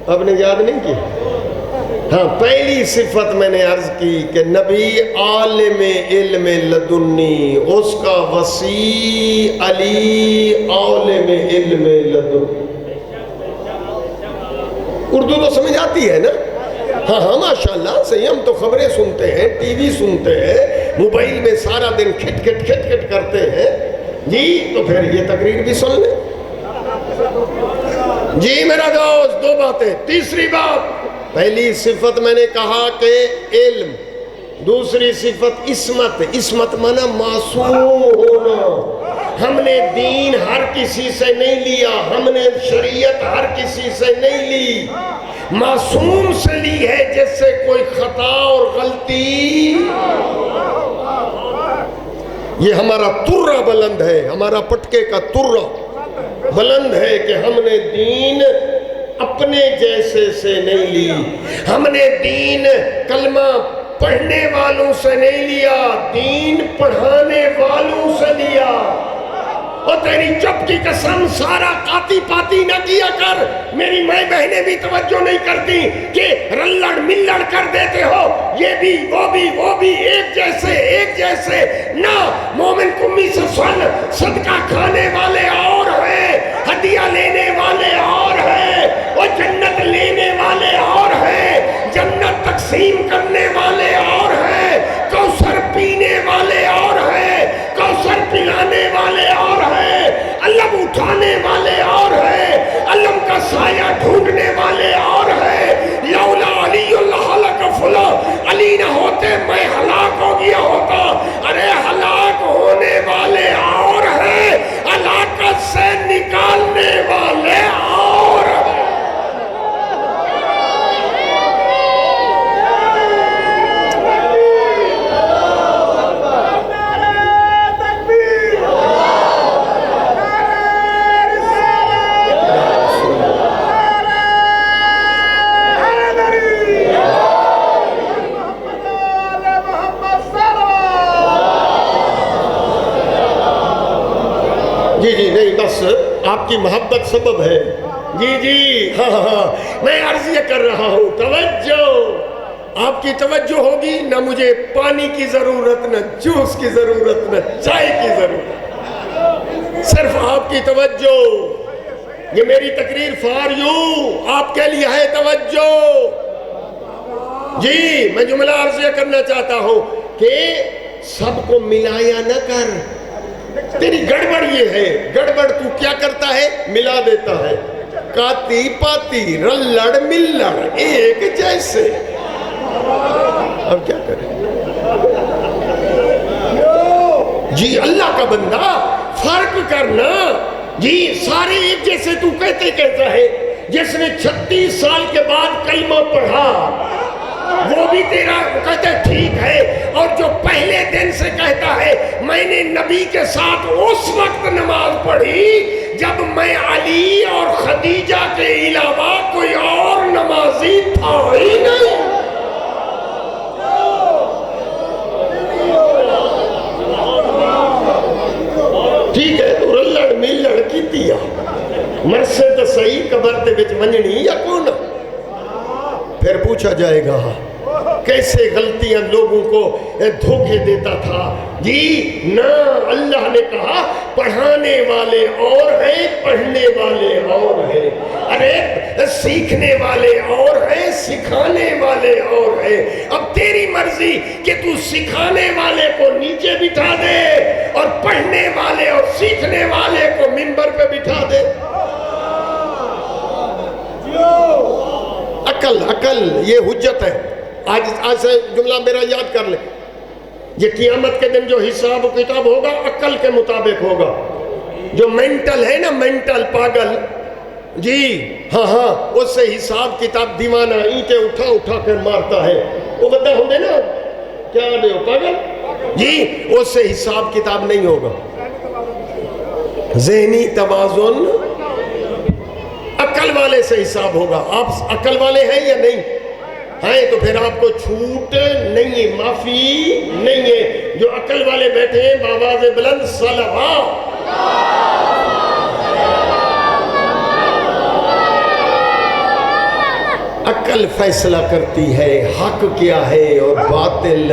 آپ نے یاد نہیں کی؟ ہاں پہلی صفت میں نے عرض کی کہ نبی عالم علم لدنی، اس کا وسیع علی عالم علم لدنی۔ اردو تو سمجھ آتی ہے نا؟ ہاں ماشاءاللہ صحیح، ہم تو خبریں سنتے ہیں، ٹی وی سنتے ہیں، موبائل میں سارا دن کھٹ کھٹ کرتے ہیں جی، تو پھر یہ تقریر بھی سن لیں۔ جی میرا دوست، 2 باتیں۔ تیسری بات، پہلی صفت میں نے کہا کہ علم، دوسری صفت عصمت۔ عصمت مانا معصوم ہونا۔ ہم نے دین ہر کسی سے نہیں لیا، ہم نے شریعت ہر کسی سے نہیں لی، معصوم سے لی ہے جس سے کوئی خطا اور غلطی۔ یہ ہمارا ترہ بلند ہے، ہمارا پٹکے کا ترہ بلند ہے کہ ہم نے دین اپنے جیسے سے نہیں لی، ہم نے دین کلمہ پڑھنے والوں سے نہیں لیا، دین پڑھانے والوں سے لیا۔ اور تیری چپ کی قسم، سارا قاتی پاتی نہ کیا کر۔ میری ماں بہنیں بھی توجہ نہیں کرتی کہ رلڑ ملڑ کر دیتے ہو، یہ بھی وہ بھی ایک جیسے نہ۔ مومن کمی سے سن، صدقہ کھانے والے اور ہیں، ہدیہ لینے والے اور ہیں، اور جنت لینے والے اور ہیں، جنت تقسیم کرنے والے اور ہیں، کوثر پینے والے اور ہیں، کوثر پلانے والے اور ہیں، علم اٹھانے والے اور ہیں، علم کا سایہ ڈھونڈنے والے اور ہیں۔ لولا علی اللہ لک فلاں، علی نہ ہوتے میں ہلاک ہو گیا ہوتا۔ ارے ہلاک ہو جی جی نہیں بس آپ کی محبت سبب ہے. جی جی ہاں میں عرض یہ کر رہا ہوں توجہ. آپ کی توجہ ہوگی نہ مجھے پانی کی ضرورت نہ جوس کی ضرورت نہ چائے کی ضرورت, صرف آپ کی توجہ. یہ میری تقریر فار یو, آپ کے لیے ہے توجہ. جی میں جملہ عرض یہ کرنا چاہتا ہوں کہ سب کو ملایا نہ کر. تیری گڑبڑ یہ ہے, گڑبڑ تو کیا کرتا ہے ملا دیتا ہے. کاتی پاتی رلڑ ملڑ ایک جیسے. اب کیا کریں جی اللہ کا بندہ فرق کرنا. جی سارے ایک جیسے تو کہتا ہے. جس نے 36 سال کے بعد کلمہ پڑھا وہ بھی تیرا کہتا ہے ٹھیک ہے, اور جو پہلے دن سے کہتا ہے میں نے نبی کے ساتھ اس وقت نماز پڑھی جب میں علی اور خدیجہ کے علاوہ کوئی اور نمازی تھا ہی نہیں. ٹھیک ہے تو رلڑ ملڑ کی دیا مرسے تو صحیح قبر دے وچ ونجنی یا کون. پھر پوچھا جائے گا کیسے غلطیاں لوگوں کو دھوکے دیتا تھا. جی نہ, اللہ نے کہا پڑھانے والے اور ہیں پڑھنے والے اور ہیں. ارے سیکھنے والے اور ہیں سکھانے والے اور ہیں. اب تیری مرضی کہ تو سکھانے والے کو نیچے بٹھا دے اور پڑھنے والے اور سیکھنے والے کو منبر پہ بٹھا دے. عقل یہ حجت ہے. آج سے جملہ میرا یاد کر لے. یہ قیامت کے دن جو حساب و کتاب ہوگا عقل کے مطابق ہوگا. جو مینٹل ہے نا, مینٹل پاگل, جی ہاں اس سے حساب کتاب دیوانہ اینٹیں اٹھا کر مارتا ہے. وہ بندہ ہوندے نا کیا دے ہو پاگل, جی اس سے حساب کتاب نہیں ہوگا. ذہنی توازن عقل والے سے حساب ہوگا. آپ عقل والے ہیں یا نہیں ہیں تو پھر آپ کو چھوٹ نہیں ہے, معافی نہیں ہے. جو عقل والے بیٹھے ہیں بآواز بلند صلوات. عقل فیصلہ کرتی ہے حق کیا ہے اور باطل.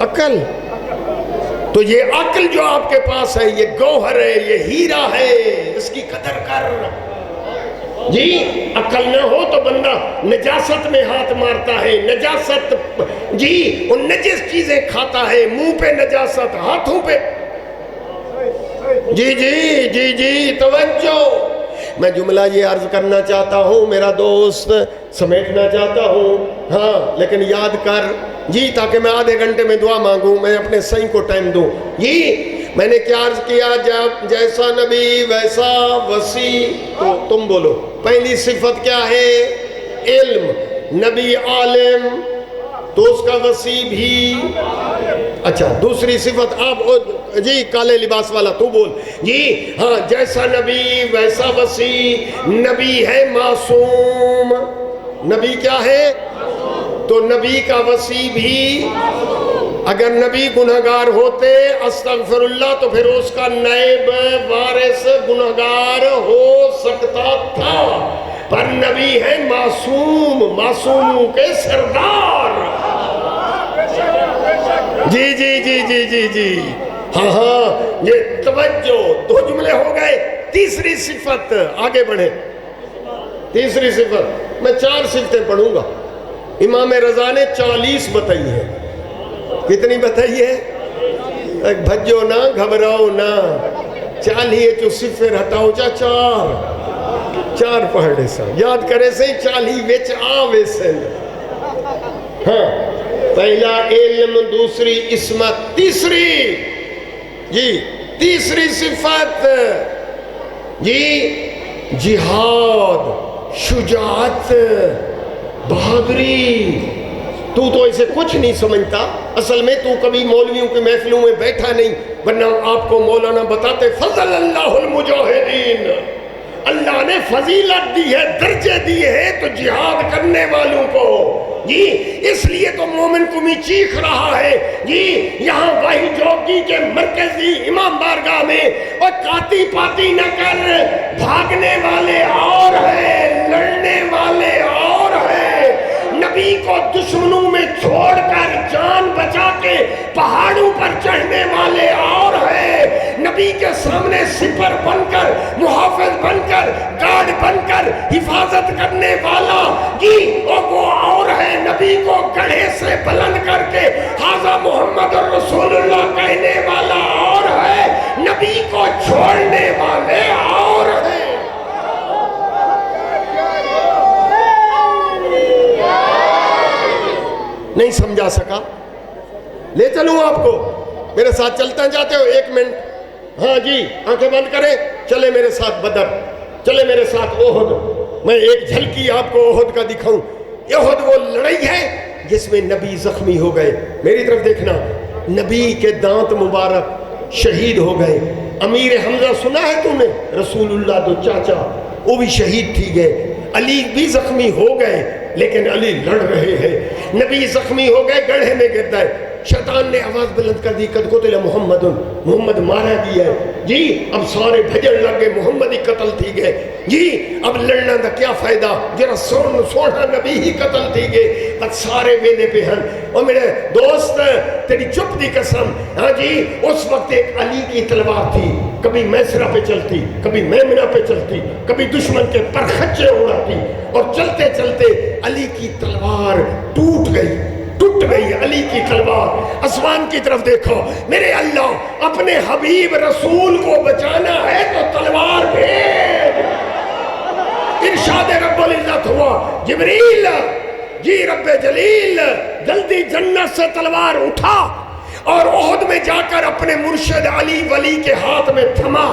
عقل تو یہ عقل جو آپ کے پاس ہے یہ گوہر ہے, یہ ہیرا ہے, اس کی قدر کر. جی عقل نہ ہو تو بندہ نجاست میں ہاتھ مارتا ہے, نجاست جی وہ نجس چیزیں کھاتا ہے, منہ پہ نجاست, ہاتھوں پہ. جی جی جی جی توجہ. میں جملہ یہ عرض کرنا چاہتا ہوں, میرا دوست سمیٹنا چاہتا ہوں. ہاں لیکن یاد کر جی, تاکہ میں آدھے گھنٹے میں دعا مانگوں, میں اپنے سائیں کو ٹائم دوں. جی میں نے کیا عرض کیا, جب جیسا نبی ویسا وسیع. تو تم بولو پہلی صفت کیا ہے, علم. نبی عالم تو اس کا وسیع بھی. اچھا دوسری صفت آپ جی کالے لباس والا تو بول. جی ہاں جیسا نبی ویسا وسیع. نبی ہے معصوم. نبی کیا ہے تو نبی کا وسیع بھی. اگر نبی گنہگار ہوتے استغفر اللہ تو پھر اس کا نائب وارث گنہگار ہو سکتا تھا, پر نبی ہے معصوم, معصوموں کے سردار. جی جی جی جی جی جی ہاں یہ توجہ. 2 جملے ہو گئے. تیسری صفت, آگے بڑھے. تیسری صفت میں 4 صفتیں پڑھوں گا. امام رضا نے 40 بتائی ہے. کتنی بتائی ہے؟ بھجو نہ گھبراؤ نہ. 40 جو صفر ہٹاؤ جا 4 پڑھے سا یاد کرے سے 40 وچ آوے سے. ہاں پہلا علم, دوسری عصمت, تیسری جی تیسری صفت جی جہاد, شجاعت, بہادری. تو اسے کچھ نہیں سمجھتا. اصل میں تو کبھی مولویوں کے محفلوں میں بیٹھا نہیں, ورنہ آپ کو مولانا بتاتے فضل اللہ المجاہدین. اللہ نے فضیلت دی ہے, درجے دیے ہیں تو جہاد کرنے والوں کو. جی اس لیے تو مومن قومی چیخ رہا ہے جی یہاں وہی جوگی کے مرکزی امام بارگاہ میں، اور کاتی پاتی نہ کر، بھاگنے والے اور ہیں، لڑنے والے اور ہیں، نبی کو دشمنوں میں چھوڑ کر جان بچا کے پہاڑوں پر چڑھنے والے اور ہیں، نبی کے سامنے سپر بن کر، محافظ بن کر، گارڈ بن کر حفاظت کرنے والا جی وہ اور ہے، نبی کو گڑھے سے بلند کر کے ھذا محمد رسول اللہ کہنے والا اور ہے، نبی کو چھوڑنے والے اور ہیں۔ نہیں سمجھا سکا؟ لے چلوں آپ کو، میرے ساتھ چلتے جاتے ہو؟ ایک منٹ، ہاں جی آنکھیں بند کریں، چلے میرے ساتھ بدر، چلے میرے ساتھ احد۔ میں ایک جھلکی آپ کو احد کا دکھاؤں۔ احد وہ لڑائی ہے جس میں نبی زخمی ہو گئے، میری طرف دیکھنا، نبی کے دانت مبارک شہید ہو گئے۔ امیر حمزہ سنا ہے تو نے؟ رسول اللہ دو چاچا وہ بھی شہید تھی گئے، علی بھی زخمی ہو گئے لیکن علی لڑ رہے ہیں، نبی زخمی ہو گئے، گڑھے میں گر گئے، شیطان نے آواز بلند کر دی قد قتل محمد، محمد مارا گیا ہے جی، اب سارے بھجڑ لگ گئے، محمد ہی قتل تھی گئے جی، اب لڑنا دا کیا فائدہ، جرا سونا نبی ہی قتل تھی گئے، اب سارے ویدے پہ ہن۔ اور میرے دوست تیری چپ دی قسم، ہاں جی اس وقت ایک علی کی تلوار تھی، کبھی میسرہ پہ چلتی، کبھی میمنہ پہ چلتی، کبھی دشمن کے پرخچے اڑاتی، اور چلتے چلتے علی کی تلوار ٹوٹ گئی، ٹوٹ گئی علی کی تلوار۔ آسمان کی طرف دیکھو، میرے اللہ اپنے حبیب رسول کو بچانا ہے تو تلوار بھیج۔ ارشاد رب العزت ہوا، جبریل جی رب جلیل جلدی جنت سے تلوار اٹھا اور احد میں جا کر اپنے مرشد علی ولی کے ہاتھ میں تھما۔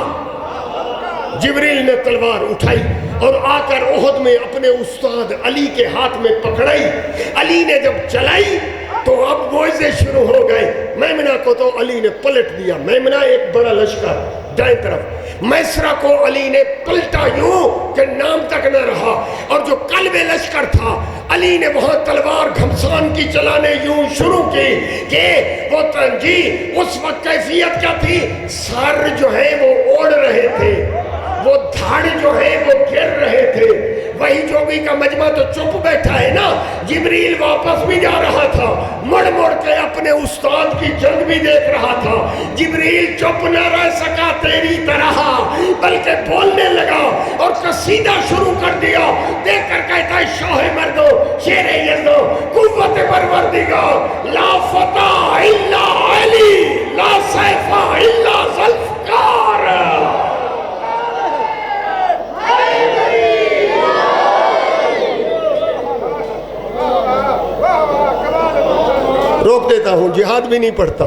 جبریل نے تلوار اٹھائی اور آ کر احد میں اپنے استاد علی کے ہاتھ میں پکڑائی، علی نے جب چلائی تو اب معجزے شروع ہو گئے۔ میمنہ کو تو علی نے پلٹ دیا، میمنہ ایک بڑا لشکر دائیں طرف، میسرہ کو علی نے پلٹا یوں کہ نام تک نہ رہا، اور جو قلب لشکر تھا علی نے وہاں تلوار گھمسان کی چلانے یوں شروع کی کہ وہ جی اس وقت کیفیت کیا تھی، سر جو ہے وہ اوڑ رہے تھے، وہ دھاڑ جو ہے وہ گر رہے تھے۔ وہی جوگی کا مجمع تو چپ بیٹھا ہے نا، جبریل واپس بھی جا رہا تھا، مڑ مڑ کے اپنے استاد کی جنگ بھی دیکھ رہا تھا۔ جبریل چپ نہ رہ سکا تیری طرح، بلکہ بولنے لگا اور قصیدہ شروع کر دیا، دیکھ کر کہتا ہے شاہ مردو شیر یزدو قوت پروردگار، لا فتح الا علی، لا سیف الا ذوالفقار۔ روک دیتا ہوں، جہاد بھی نہیں پڑھتا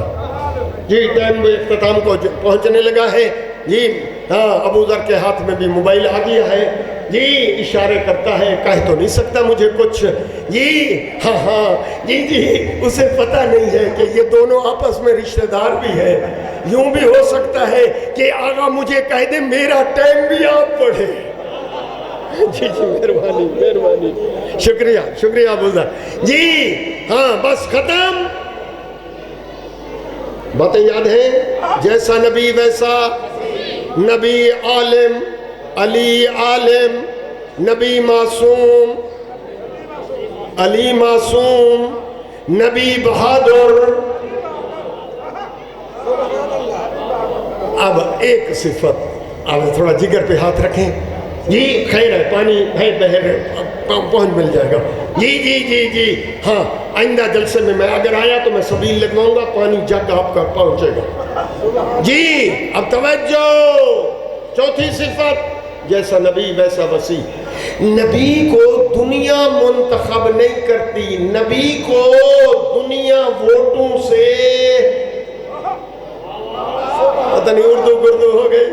جی، ٹائم اختتام کو پہنچنے لگا ہے جی۔ ہاں ابو ذر کے ہاتھ میں بھی موبائل آ گیا ہے جی، اشارے کرتا ہے، کہہ تو نہیں سکتا مجھے کچھ جی، ہاں ہاں جی جی، اسے پتہ نہیں ہے کہ یہ دونوں آپس میں رشتہ دار بھی ہے۔ یوں بھی ہو سکتا ہے کہ آقا مجھے کہہ دے میرا ٹائم بھی آپ پڑھے۔ جی جی مہربانی مہربانی، شکریہ شکریہ ابو ذر جی۔ ہاں بس ختم، باتیں یاد ہیں؟ جیسا نبی ویسا نبی، عالم علی عالم، نبی معصوم علی معصوم، نبی بہادر۔ اب ایک صفت، اب تھوڑا جگر پہ ہاتھ رکھیں جی، خیر ہے پانی ہے بہر پہنچ مل جائے گا جی جی جی جی۔ ہاں آئندہ جلسے میں اگر آیا تو میں سبیل لگواؤں گا، پانی جگ آپ کا پہنچے گا جی۔ اب توجہ، چوتھی صفت، جیسا نبی ویسا وسیع۔ نبی کو دنیا منتخب نہیں کرتی، نبی کو دنیا ووٹوں سے، پتہ نہیں اردو گردو ہو گئی،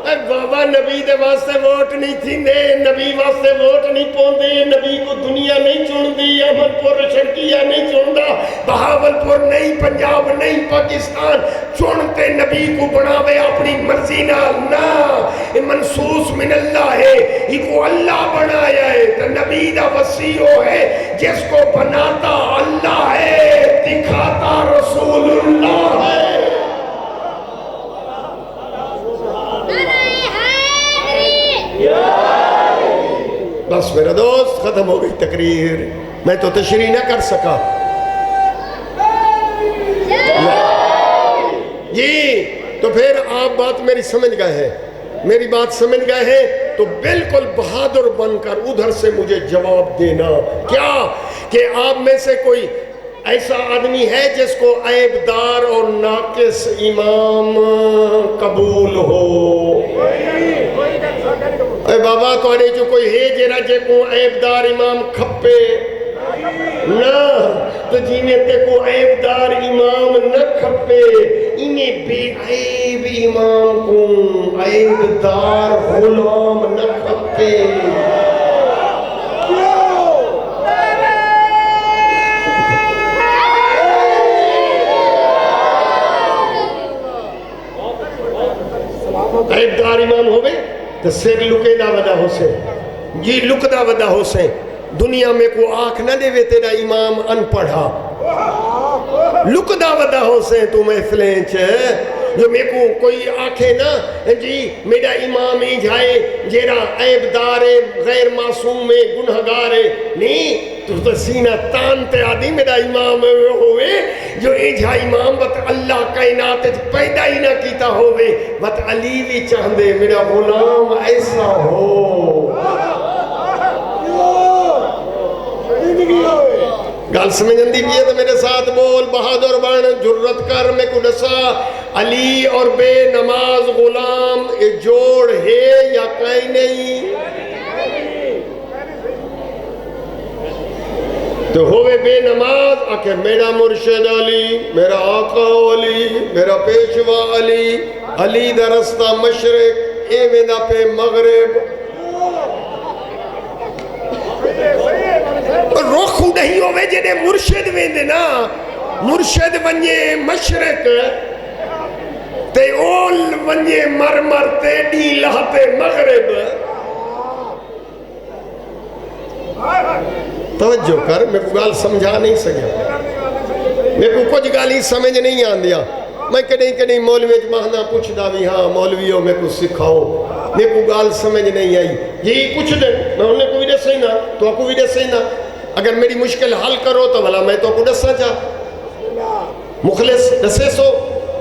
اے بابا نبی نبی دے واسطے ووٹ نہیں تھی دے، نبی واسطے ووٹ نہیں پوندے، نبی کو دنیا نہیں چن دی، احمد پور شرقیہ نہیں چندا، بہاولپور نہیں، پنجاب نہیں، پاکستان چنتے نبی کو بناوے اپنی مرضی نال نہ، یہ منصوص من اللہ ہے، یہ کو اللہ بنایا ہے، تو نبی دا وسیع ہے جس کو بناتا اللہ ہے، دکھاتا رسول اللہ ہے۔ بس میرا دوست ختم ہو گئی تقریر، میں تو تشریح نہ کر سکا جی۔ تو پھر آپ بات میری سمجھ گئے ہیں، میری بات سمجھ گئے ہیں، تو بالکل بہادر بن کر ادھر سے مجھے جواب دینا کیا کہ آپ میں سے کوئی ایسا آدمی ہے جس کو عیب دار اور ناقص امام قبول ہو؟ اے بابا توڑے جو کوئی ہے جیرا جے کو عیب دار امام کھپے نہ، تو جینے تے کو عیب دار امام نہ کھپے، انہیں بے عیب امام کو عیب دار غلام نہ کھپے۔ عیب دار امام ہوئے تو سر لکے دا ودا ہو سے، جی لک دا ودا ہو سے، دنیا میں کو آنکھ نہ دے وے تیرا امام ان پڑھا، لک دا ودا ہو سے تو محفلیں چھے، جو میں کو کوئی آنکھیں نا جی میرا امام ہی جائے جیرا عیب دارے غیر معصوم گنہگارے نہیں، تو سینہ تانتے آدھی میرا امام ہوئے جو ایجا امام بت اللہ کائنات پیدا ہی نہ کیتا ہوئے، بت علی بھی چاہندے میرا غلام ایسا ہو۔ گال سمجھن دی بھی ہے تو میرے ساتھ بول، بہادر بن جرت کر میں کو نسا، علی اور بے نماز غلام ایک جوڑ ہے یا کہیں نہیں؟ تو ہوئے بے نماز آکے میرا مرشد علی، میرا آقا علی، میرا پیشوا علی، علی دا رستہ مشرق اے میدہ پہ مغرب، رخ نہیں ہوئے جنہیں مرشد ویندے نا، مرشد ونجے مشرق تے اول ونجے مرمر تے ڈی لہتے مغرب۔ توجہ کر، میں کو گال سمجھا نہیں سکیا، میں کو کچھ گالی سمجھ نہیں آن دیا، میں کہیں مولوی جماہنا پوچھ دا بھی ہاں مولویوں میں کو سکھاؤ، میں کو گال سمجھ نہیں آئی، یہی کچھ دن میں انہیں کو بھی دے سینا تو آپ کو بھی دے سینا، اگر میری مشکل حل کرو تو بھلا میں تو کو دسنا چاہ، مخلص دسے سو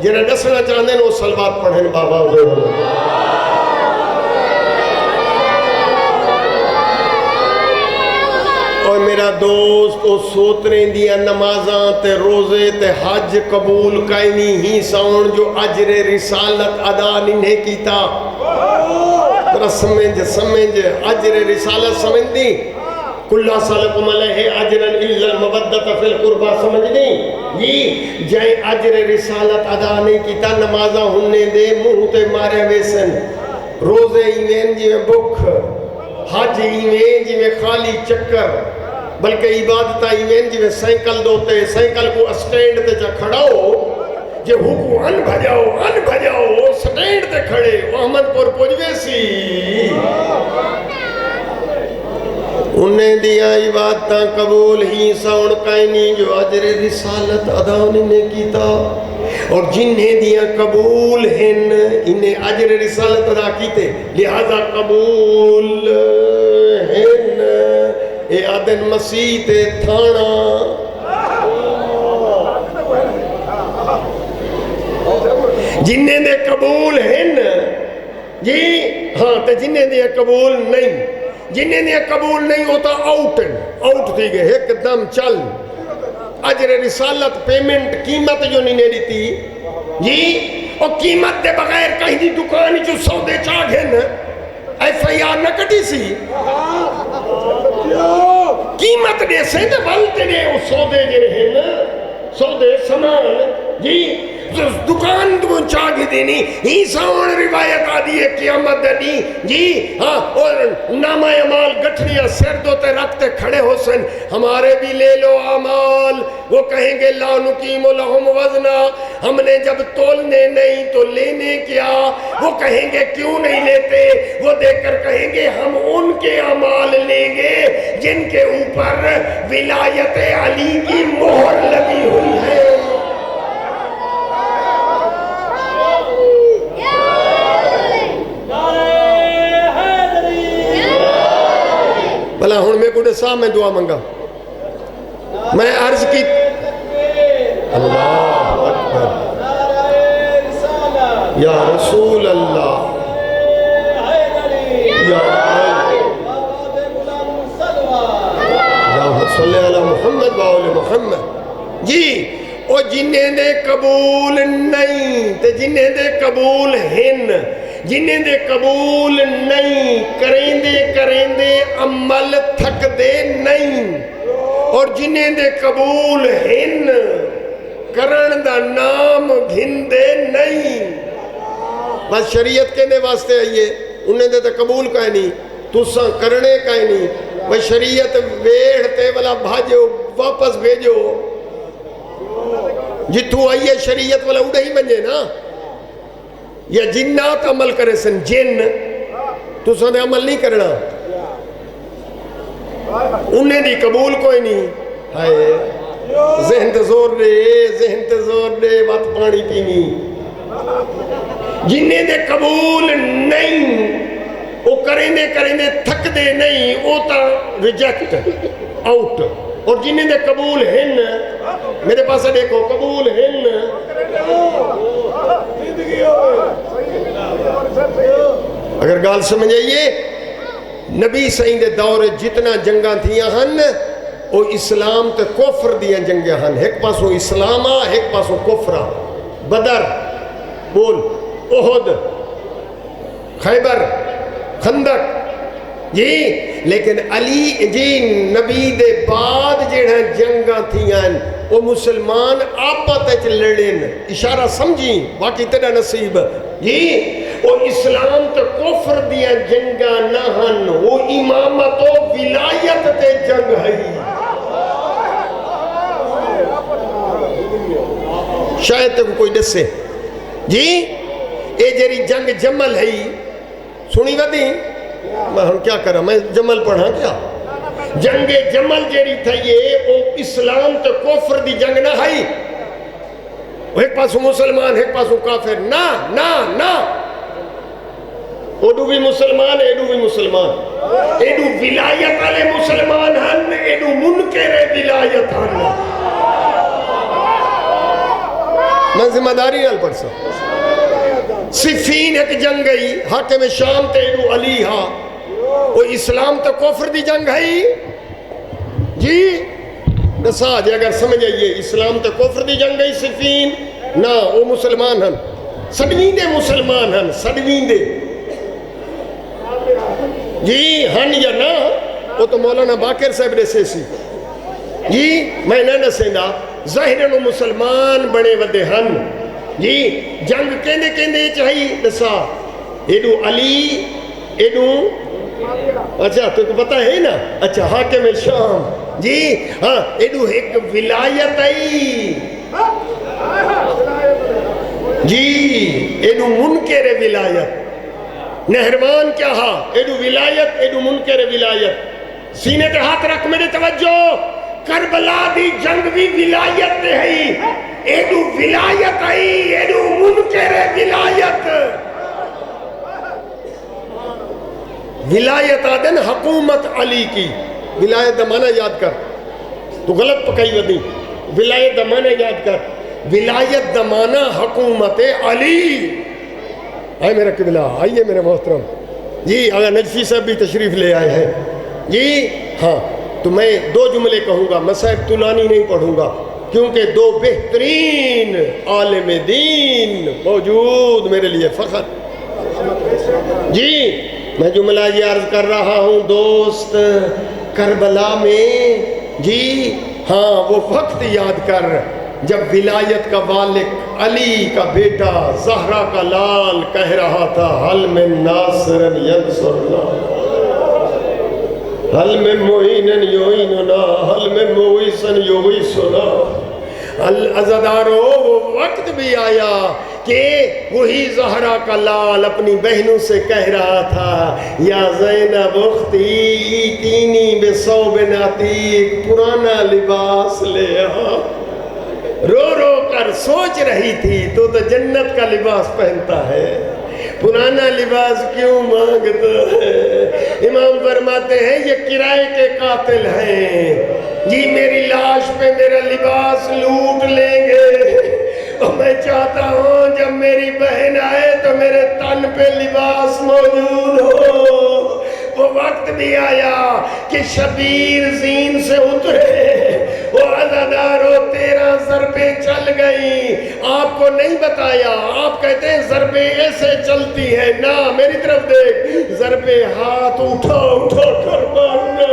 جنہیں دسنا چاہنے وہ سلوات پڑھیں بابا ہوئے۔ اور میرا دوست او سوتریں دیا نمازاں تے روزے تے حج قبول کائنی ہی ساؤن جو اجر رسالت ادا نہیں کیتا، ترہ سمجھ اجر رسالت سمجھ دی، کلہ سالکم علیہ اجرن الا المودت فی القربہ سمجھ دی، یہ جائے اجر رسالت ادا نہیں کیتا، نمازاں ہننے دے منہ تے مارے ویسن، روزے ایمین جی میں بکھ، حج ایمین جی میں خالی چکر، بلکہ عبادتہ ایمین جی میں سائیکل دوتے، سائیکل کو اسٹینڈ تے جا کھڑاؤ، جے ہوکو ان بھجاؤ، سٹینڈ تے کھڑے، احمد پور پوجوے سی، انہیں دیا عبادتاں قبول ہی ساؤن کائنی جو اجر رسالت ادا نہیں کیتا، اور جنہیں دیا قبول ہن انہیں اجر رسالت ادا کیتے، لہذا قبول ہن اے آدن مسیح تے تھانا، جنہیں دے قبول ہن جی ہاں تے جنہیں دے قبول نہیں، جنہیں دے قبول نہیں ہوتا آؤٹ تھی گئے ایک دم چل، اجر رسالت پیمنٹ قیمت جو نہیں دیتی جی، اور قیمت دے بغیر کہیں دی دکان جو سودے چاہ گئے نا ایف آئی آر نہ کٹی سی، قیمت دے سے دے بلتے دے وہ سودے جے رہے نا، سودے سامان جی، دکان کو چاہ دینی ہی ساؤن روایت آدھی ہے قیامت دنی جی ہاں اور نامہ اعمال گٹھڑیاں سر دوتے رکھتے کھڑے ہو سن ہمارے بھی لے لو اعمال وہ کہیں گے لا نقیم لہم وزنا ہم نے جب تولنے نہیں تو لینے کیا وہ کہیں گے کیوں نہیں لیتے وہ دیکھ کر کہیں گے ہم ان کے اعمال لیں گے جن کے اوپر ولایت علی کی مہر لگی ہوئی ہے بھلا ہوں میں کوئی صاحب میں دعا منگا میں عرض کی اللہ اکبر یا رسول اللہ یا صلی اللہ محمد باول محمد جی او جنہیں دے قبول نہیں تے جنہیں دے قبول ہن جنہیں دے قبول نہیں کریں دے عمل تھک دے نہیں اور جنہیں دے قبول ہن کرن دا نام گھن دے نہیں بس شریعت کے دے واسطے آئیے انہیں دے قبول کہیں نہیں تُساں کرنے کہیں نہیں وہ شریعت ویڑھتے والا بھاجو واپس بھیجو جتو آئیے شریعت والا اڑے ہی بنجے نا یا جنات عمل کرے سن جن تو سن عمل نہیں کرنا انہیں دی قبول کوئی نہیں ہائے ذہن تے زور دے بات پانی پینی جنہیں دے قبول نہیں وہ کریں دے تھک دے نہیں وہ تا ریجیکٹ آؤٹ اور جنہیں دے قبول ہن میرے پاس دیکھو قبول ہن اگر گال سمجھ آئیے نبی صحیح دے دور جتنا جنگاں تھیاں ہن وہ اسلام تے کفر دیاں جنگاں ہن ایک پاسو اسلامہ ایک پاسو کفرہ بدر بول احد خیبر خندق جی لیکن علی جی نبی دے بعد جڑا جنگاں تھیاں وہ مسلمان آپت لڑن اشارہ سمجھیں باقی تیرا نصیب جی وہ اسلام تے کفر دیا جنگاں نہ ہن وہ امامت و ولایت تے جنگ ہے شاید تک کوئی دسے جی اے جری جنگ جمل ہے سنی ودی میں ہم کیا کرا میں جمل پڑھا کیا جنگ جمل جیڑی تھا یہ او اسلام تو کفر دی جنگ نہ ہے ایک پاسو مسلمان ایک پاسو کافر نا اوڈو بھی مسلمان ایڈو بھی مسلمان ایڈو ولایت والے مسلمان ہن ایڈو منکر ولایت ہن میں ذمہ داری نال پڑھ سا صفین ایک جنگ گئی حاکم شام تے ایڈو علی ہاں وہ اسلام تو کفر دی جنگ ہے جی نسا جی اگر سمجھ آئیے اسلام تو کفر دی جنگ ہے صفین نا وہ مسلمان ہن سڑوین دے مسلمان ہن سڑوین دے جی ہن یا نا وہ تو مولانا باقر صاحب نے سیسی جی میں نہ نسینا ظاہرن و مسلمان بنے ودے ہن جی جنگ کہندے چاہیے نسا ایڈو علی ایڈو اچھا تو پتہ ہے نا اچھا حاکم شام جی ہاں ایڈو ایک ولایت آئی جی ایڈو منکر ولایت نہروان کیا ہاں ایڈو ولایت ایڈو منکر ولایت سینے تے ہاتھ رکھ میرے توجہ کربلا دی جنگ بھی ولایت ہے ایڈو ولایت آئی ایڈو منکر ولایت ولایت آدن حکومت علی کی ولایت دمانہ یاد کر تو غلط پکائی ودی ولایت دمانہ یاد کر ولایت دمانہ حکومت علی آئے میرا قبلہ آئیے میرے محترم جی اگر نجفی صاحب بھی تشریف لے آئے ہیں جی ہاں تو میں دو جملے کہوں گا مصائب طولانی نہیں پڑھوں گا کیونکہ دو بہترین عالم دین موجود میرے لیے فخر جی میں جملہ یہ عرض کر رہا ہوں دوست کربلا میں جی ہاں وہ وقت یاد کر جب ولایت کا والد علی کا بیٹا زہرا کا لال کہہ رہا تھا حل من ناصر ینصرنا حل من معین یعیننا حل من مویس یغیثنا، عزادارو وہ وقت بھی آیا کہ وہی زہرا کا لال اپنی بہنوں سے کہہ رہا تھا یا زینب اختی ایتینی بثوب عتیق، پرانا لباس لے آ۔ رو رو کر سوچ رہی تھی تو جنت کا لباس پہنتا ہے، پرانا لباس کیوں مانگتا ہے؟ امام فرماتے ہیں یہ کرائے کے قاتل ہیں، جی میری لاش پہ میرا لباس لوٹ لیں گے، اور میں چاہتا ہوں جب میری بہن آئے تو میرے تن پہ لباس موجود ہو۔ وہ وقت بھی آیا کہ شبیر زین سے اترے، وہ عزادارو 13 ضربیں چل گئی، آپ کو نہیں بتایا، آپ کہتے ہیں ضربیں ایسے چلتی ہیں، نہ میری طرف دیکھ، ضربیں ہاتھ اٹھا اٹھا کر مارنا،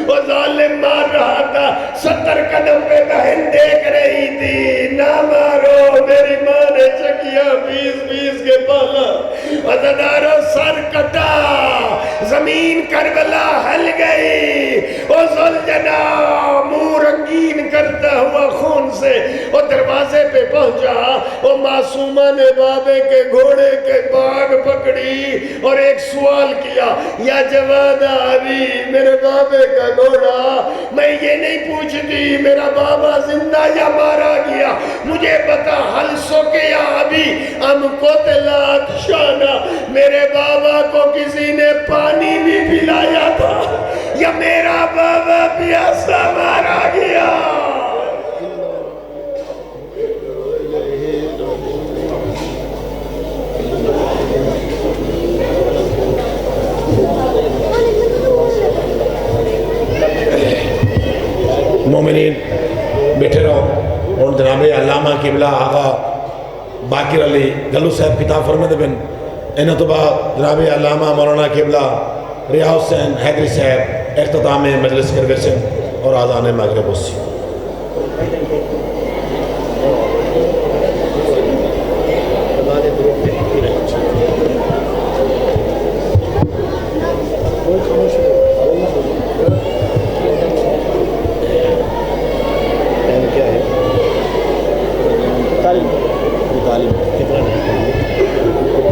وہ ظالم مار رہا تھا، 70 قدم پہ بہن دیکھ رہی تھی، نہ مارو، میری ماں نے چکیا 20 کے پالا، عزادارو سر کٹا، زمین کربلا ہل گئی، وہ ذوالجنا منہ رنگین کرتا ہوا خون سے وہ دروازے پہ پہنچا، وہ معصومہ نے بابے کے گھوڑے کے باگ پکڑی اور ایک سوال کیا، یا جواد ابھی، میرے بابے کا گھوڑا، میں یہ نہیں پوچھتی میرا بابا زندہ یا مارا گیا، مجھے بتا حل سوکیا ابھی ام قتلت شانہ، میرے بابا کو کسی نے پانی بھی پلایا تھا یا میرا بابا پیاسا مارا گیا؟ مومنین بیٹھے رہو، اور جناب علامہ قبلہ آقا باقر علی گلو صاحب کتاب فرمائے بن انہوں تو بعد جناب علامہ مولانا قبلہ ریاض حسین حیدری صاحب اختتام مجلس کر گئے اور آذان مغرب ہوسی۔